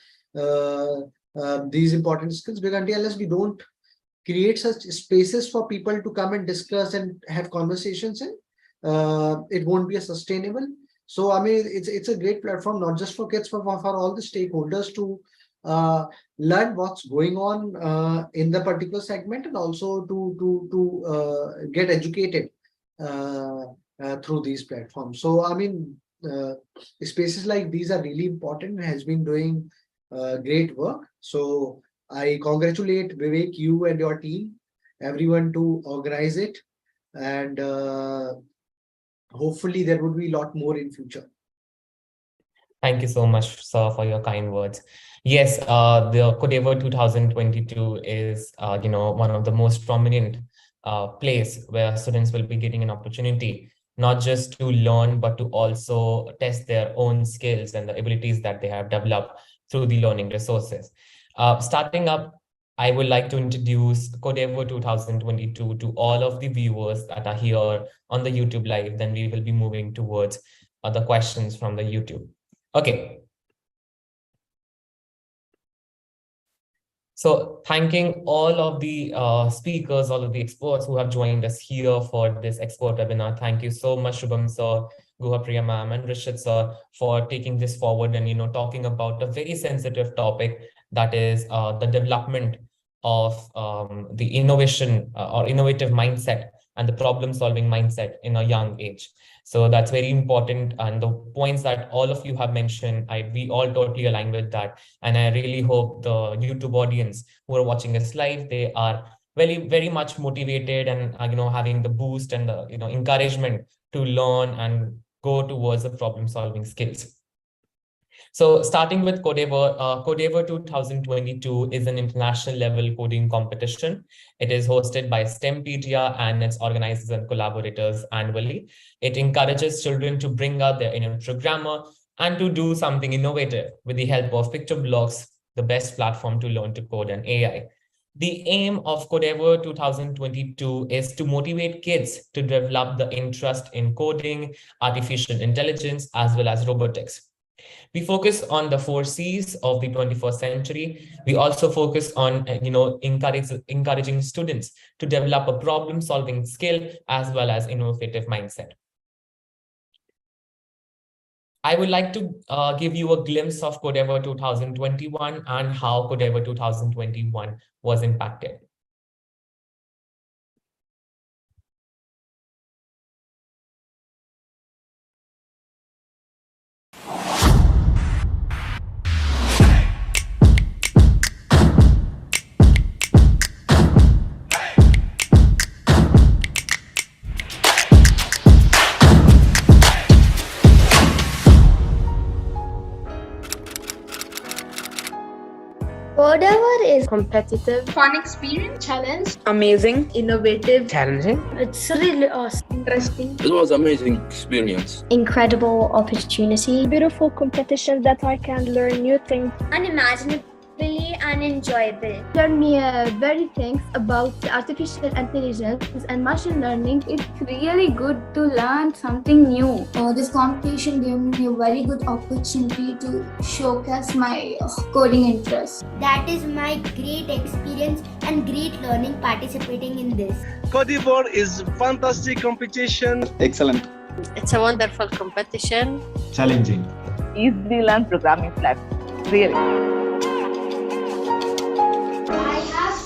these important skills. Because unless we don't create such spaces for people to come and discuss and have conversations in, it won't be a sustainable. So I mean, it's a great platform, not just for kids, but for all the stakeholders to learn what's going on in the particular segment, and also to get educated through these platforms. So I mean, spaces like these are really important and has been doing great work. So I congratulate Vivek, you and your team, everyone, to organize it, and hopefully there would be a lot more in future. Thank you so much, sir, for your kind words. Yes, the Codeavour 2022 is, one of the most prominent place where students will be getting an opportunity, not just to learn, but to also test their own skills and the abilities that they have developed through the learning resources. Starting up, I would like to introduce Codeavour 2022 to all of the viewers that are here on the YouTube live. Then we will be moving towards the questions from the YouTube. Okay. So thanking all of the speakers, all of the experts who have joined us here for this expert webinar. Thank you so much, Shubham sir, Guha, Priya ma'am, and Rishit sir, for taking this forward and talking about a very sensitive topic, that is the development of the innovation or innovative mindset and the problem-solving mindset in a young age. So that's very important, and the points that all of you have mentioned, we all totally align with that. And I really hope the YouTube audience who are watching us live, they are very, very much motivated and having the boost and the encouragement to learn and go towards the problem-solving skills. So starting with Codeavour, Codeavour 2022 is an international level coding competition. It is hosted by STEMpedia and its organizers and collaborators annually. It encourages children to bring out their inner programmer and to do something innovative with the help of PictoBlox, the best platform to learn to code and AI. The aim of Codeavour 2022 is to motivate kids to develop the interest in coding, artificial intelligence, as well as robotics. We focus on the 4 Cs of the 21st century. We also focus on, encouraging students to develop a problem-solving skill as well as innovative mindset. I would like to give you a glimpse of Codeavour 2021 and how Codeavour 2021 was impacted. Codeavour is competitive, fun experience, challenge, amazing, innovative, challenging. It's really awesome, interesting. It was amazing experience. Incredible opportunity, beautiful competition that I can learn new things. Unimaginably unenjoyable. Learn me very things about artificial intelligence and machine learning. It's really good to learn something new. This competition gave me a very good opportunity to showcase my coding interest. That is my great experience and great learning participating in this. Codeavour is fantastic competition. Excellent. It's a wonderful competition. Challenging. Easily learn programming platform. Really.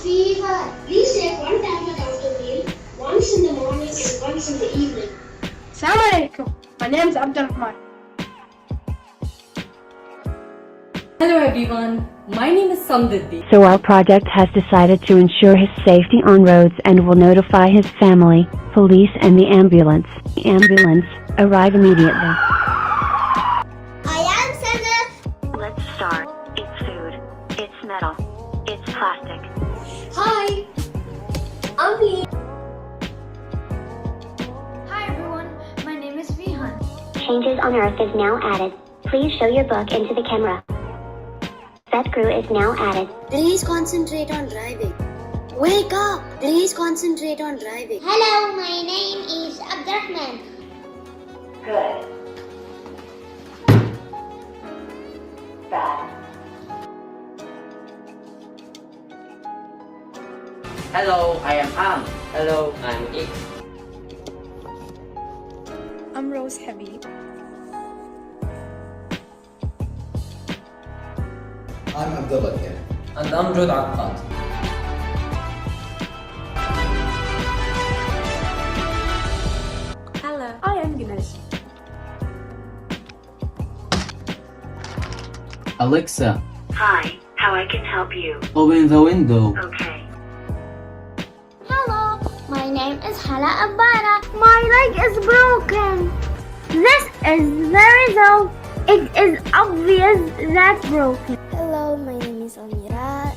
Fever. Please take one tablet out of meal, once in the morning and once in the evening. SAMRIDH. My name is Abdurrahman. Hello everyone, my name is Samriddhi. So our project has decided to ensure his safety on roads and will notify his family, police and the ambulance. The ambulance arrive immediately. I am Sana. Let's start. It's food. It's metal. It's plastic. Hi, I'm Lee. Hi everyone, my name is Vihan. Changes on Earth is now added. Please show your book into the camera. Set crew is now added. Please concentrate on driving. Wake up! Please concentrate on driving. Hello, my name is Abdurrahman. Good. Bad. Hello, I am Am. Hello, I'm Ik. I'm Rose Heavy. I'm Abdullah here. And I'm Jod Akkad. Hello, I am Ganesh. Alexa. Hi, how I can help you? Open the window. Okay. Hello, my name is Hala Abbara. My leg is broken. This is very dull. It is obvious that's broken. Hello, my name is Amira.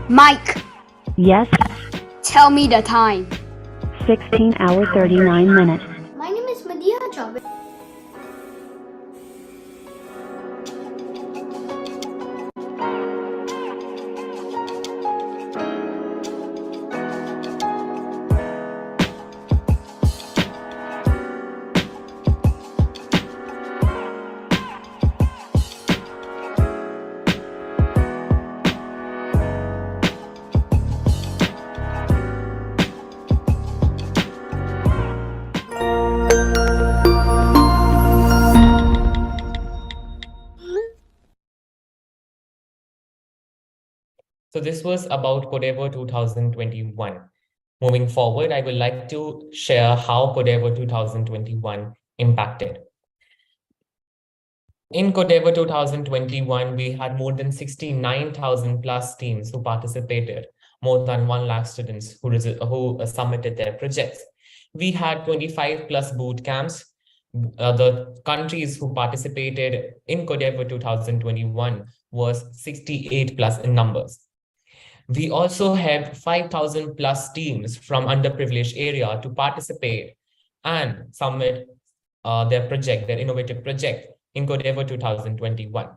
Mike. Yes. Tell me the time. 16 hours 39 minutes. My name is Madhya Chaubey. So this was about Codeavour 2021. Moving forward, I would like to share how Codeavour 2021 impacted. In Codeavour 2021, we had more than 69,000 plus teams who participated, more than 1 lakh students who submitted their projects. We had 25 plus boot camps. The countries who participated in Codeavour 2021 was 68 plus in numbers. We also had 5,000 plus teams from underprivileged area to participate and submit their project, their innovative project in Codeavour 2021.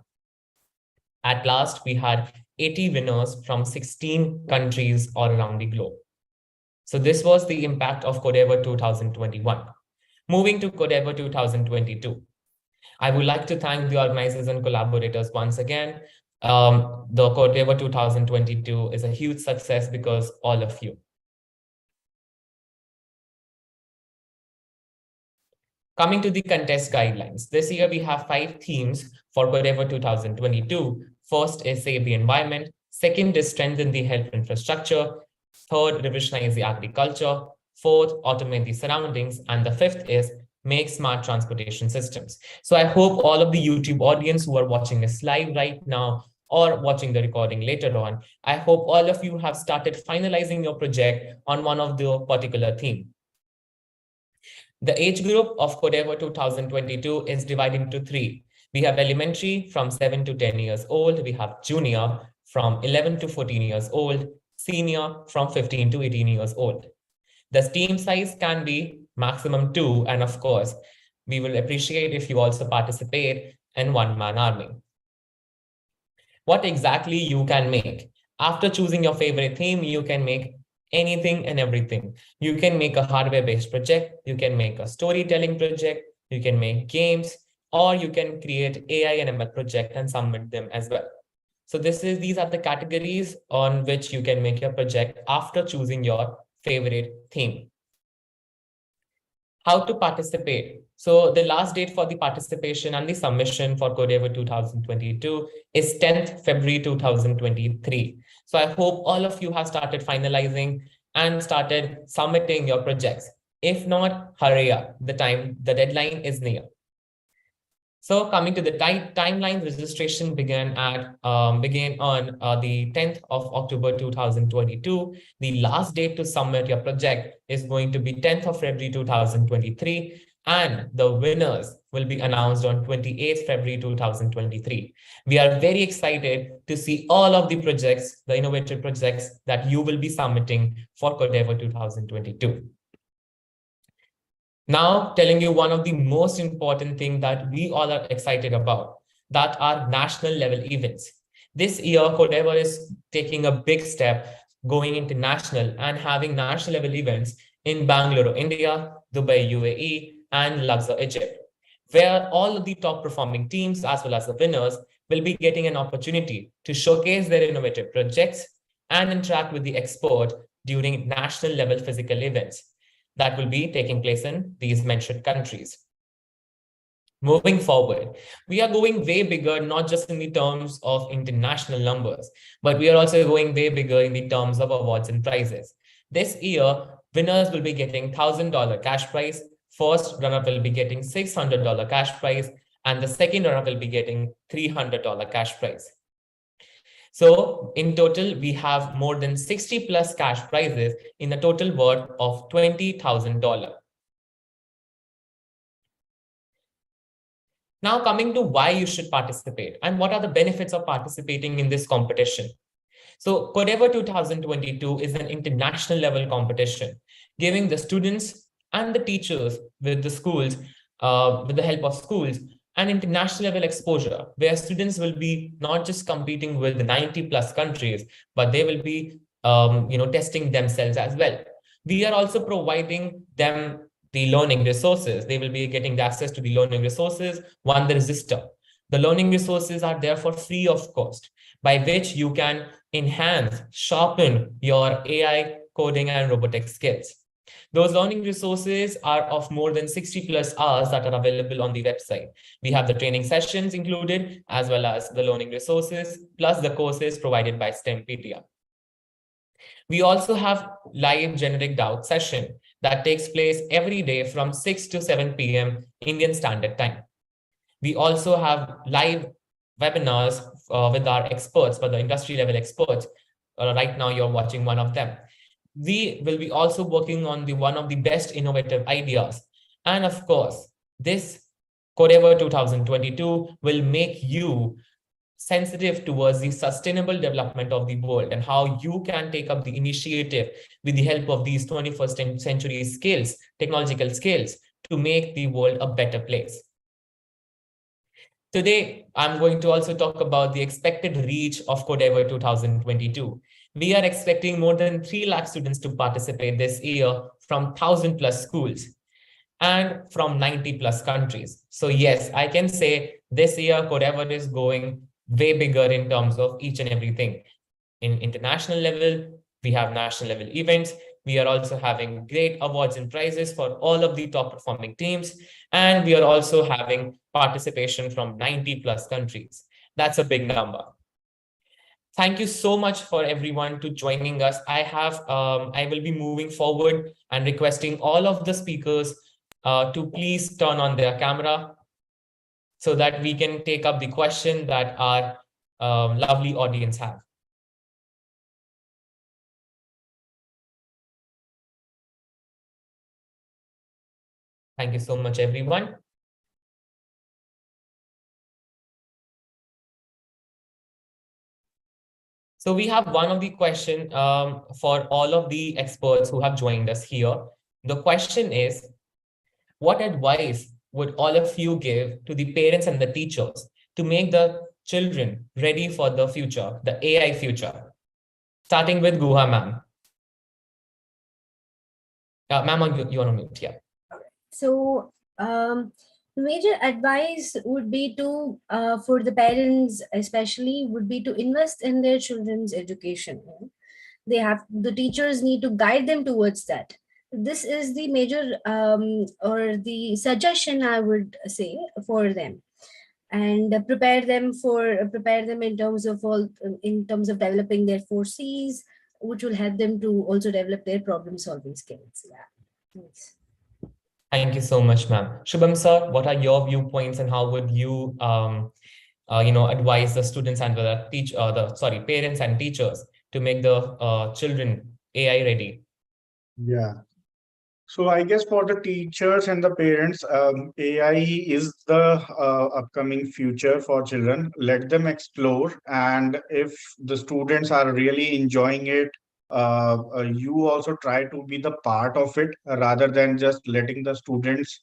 At last, we had 80 winners from 16 countries all around the globe. So this was the impact of Codeavour 2021. Moving to Codeavour 2022. I would like to thank the organizers and collaborators once again. The Codeavour 2022 is a huge success because all of you. Coming to the contest guidelines, this year we have 5 themes for Codeavour 2022. First is save the environment. Second is strengthen the health infrastructure. Third, revisionize the agriculture. Fourth, automate the surroundings. And the fifth is make smart transportation systems. So I hope all of the YouTube audience who are watching this live right now or watching the recording later on, I hope all of you have started finalizing your project on one of the particular theme. The age group of Codeavour 2022 is divided into 3. We have elementary from 7 to 10 years old. We have junior from 11 to 14 years old, senior from 15 to 18 years old. The team size can be maximum 2, and of course, we will appreciate if you also participate in one-man army. What exactly you can make? After choosing your favorite theme, you can make anything and everything. You can make a hardware-based project, you can make a storytelling project, you can make games, or you can create AI and ML project and submit them as well. So these are the categories on which you can make your project after choosing your favorite theme. How to participate? So the last date for the participation and the submission for Codeavour 2022 is 10th February 2023. So I hope all of you have started finalizing and started submitting your projects. If not, hurry up. The deadline is near. So coming to the timeline, registration began on the 10th of October 2022. The last date to submit your project is going to be 10th of February 2023, and the winners will be announced on 28th February 2023. We are very excited to see all of the projects, the innovator projects that you will be submitting for Codeavour 2022. Now, telling you one of the most important things that we all are excited about, that are national level events. This year, Codeavour is taking a big step going international and having national level events in Bangalore, India, Dubai, UAE, and Luxor, Egypt, where all of the top performing teams, as well as the winners, will be getting an opportunity to showcase their innovative projects and interact with the expert during national level physical events that will be taking place in these mentioned countries. Moving forward, we are going way bigger, not just in the terms of international numbers, but we are also going way bigger in the terms of awards and prizes. This year, winners will be getting $1,000 cash prize, first runner will be getting $600 cash prize, and the second runner will be getting $300 cash prize. So in total, we have more than 60 plus cash prizes in a total worth of $20,000. Now coming to why you should participate and what are the benefits of participating in this competition. So Codeavour 2022 is an international level competition, giving the students and the teachers with the schools, with the help of schools, an international level exposure where students will be not just competing with the 90 plus countries, but they will be testing themselves as well. We are also providing them the learning resources. They will be getting the access to the learning resources once they register. The learning resources are therefore free of cost, by which you can enhance, sharpen your AI, coding, and robotics skills. Those learning resources are of more than 60 plus hours that are available on the website. We have the training sessions included, as well as the learning resources, plus the courses provided by STEMpedia. We also have live generic doubt session that takes place every day from 6 to 7 p.m. Indian Standard Time. We also have live webinars with our experts, for the industry level experts. Right now, you're watching one of them. We will be also working on one of the best innovative ideas. And of course, this Codeavour 2022 will make you sensitive towards the sustainable development of the world and how you can take up the initiative with the help of these 21st century skills, technological skills, to make the world a better place. Today, I'm going to also talk about the expected reach of Codeavour 2022. We are expecting more than 3 lakh students to participate this year from 1,000 plus schools and from 90 plus countries. So yes, I can say this year Codeavour is going way bigger in terms of each and everything. In international level, we have national level events. We are also having great awards and prizes for all of the top performing teams. And we are also having participation from 90 plus countries. That's a big number. Thank you so much for everyone to joining us. I will be moving forward and requesting all of the speakers to please turn on their camera so that we can take up the question that our lovely audience have. Thank you so much, everyone. So we have one of the question for all of the experts who have joined us here. The question is, what advice would all of you give to the parents and the teachers to make the children ready for the future, the AI future? Starting with Guha, ma'am. Ma'am, you on mute, yeah. So, major advice would be to, for the parents especially, would be to invest in their children's education. The teachers need to guide them towards that. This is the major or the suggestion I would say for them, and prepare them in terms of developing their 4Cs, which will help them to also develop their problem solving skills. Yeah. Thanks. Thank you so much, ma'am. Shubham sir, what are your viewpoints and how would you, advise the students and the parents and teachers to make the children AI ready? Yeah. So I guess for the teachers and the parents, AI is the upcoming future for children. Let them explore, and if the students are really enjoying it, you also try to be the part of it rather than just letting the students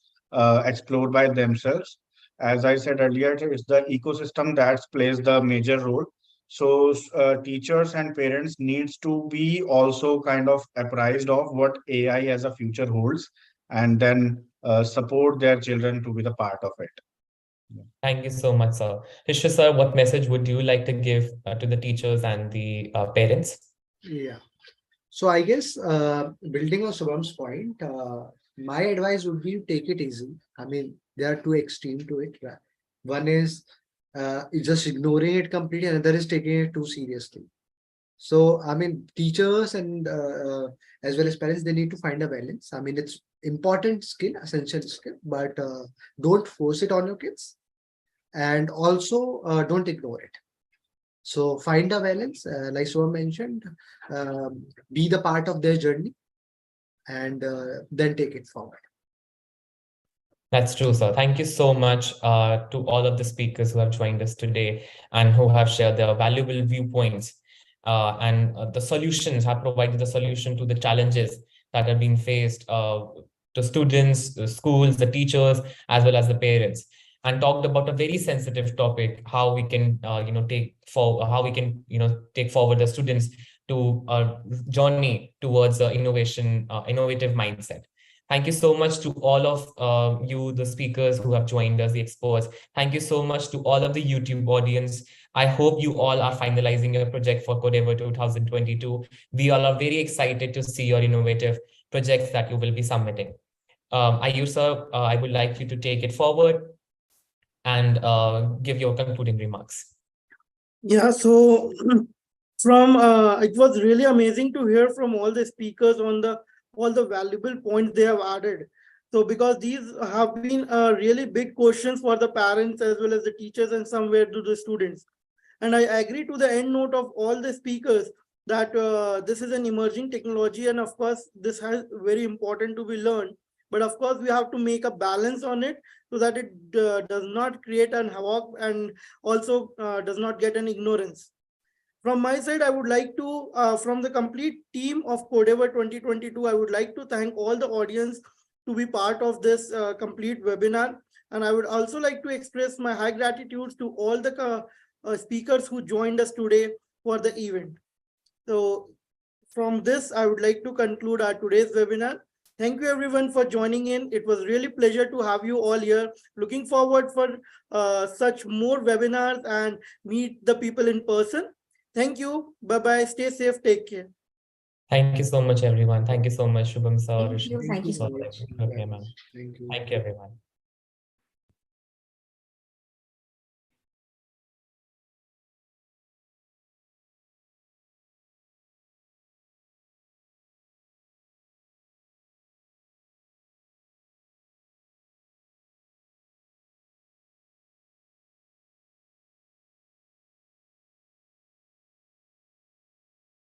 explore by themselves. As I said earlier, it's the ecosystem that plays the major role. So teachers and parents needs to be also kind of apprised of what AI as a future holds, and then support their children to be the part of it. Thank you so much, sir. Rishit sir, what message would you like to give to the teachers and the parents? Yeah. So I guess building on Shubham's point, my advice would be take it easy. I mean, there are two extremes to it. One is just ignoring it completely, another is taking it too seriously. So I mean, teachers and as well as parents, they need to find a balance. I mean, it's important skill, essential skill, but don't force it on your kids, and also don't ignore it. So find a balance, like Shubham mentioned, be the part of their journey, and then take it forward. That's true, sir. Thank you so much to all of the speakers who have joined us today and who have shared their valuable viewpoints and the solutions, have provided the solution to the challenges that are being faced to students, the schools, the teachers, as well as the parents, and talked about a very sensitive topic, how we can, take forward the students to a journey towards innovative mindset. Thank you so much to all of you, the speakers who have joined us, the experts. Thank you so much to all of the YouTube audience. I hope you all are finalizing your project for Codeavour 2022. We all are very excited to see your innovative projects that you will be submitting. Ayush sir, I would like you to take it forward and give your concluding remarks. Yeah, so it was really amazing to hear from all the speakers on all the valuable points they have added. So because these have been really big questions for the parents as well as the teachers and somewhere to the students. And I agree to the end note of all the speakers that this is an emerging technology, and of course this has very important to be learned. But of course we have to make a balance on it so that it does not create an havoc and also does not get an ignorance. From my side, I would like to, from the complete team of Codeavour 2022, I would like to thank all the audience to be part of this complete webinar. And I would also like to express my high gratitude to all the speakers who joined us today for the event. So from this, I would like to conclude our today's webinar. Thank you everyone for joining in. It was really a pleasure to have you all here. Looking forward for such more webinars and meet the people in person. Thank you. Bye-bye. Stay safe. Take care. Thank you so much, everyone. Thank you so much, Shubham sir. Thank you so much. Okay, ma'am. Thank you, everyone.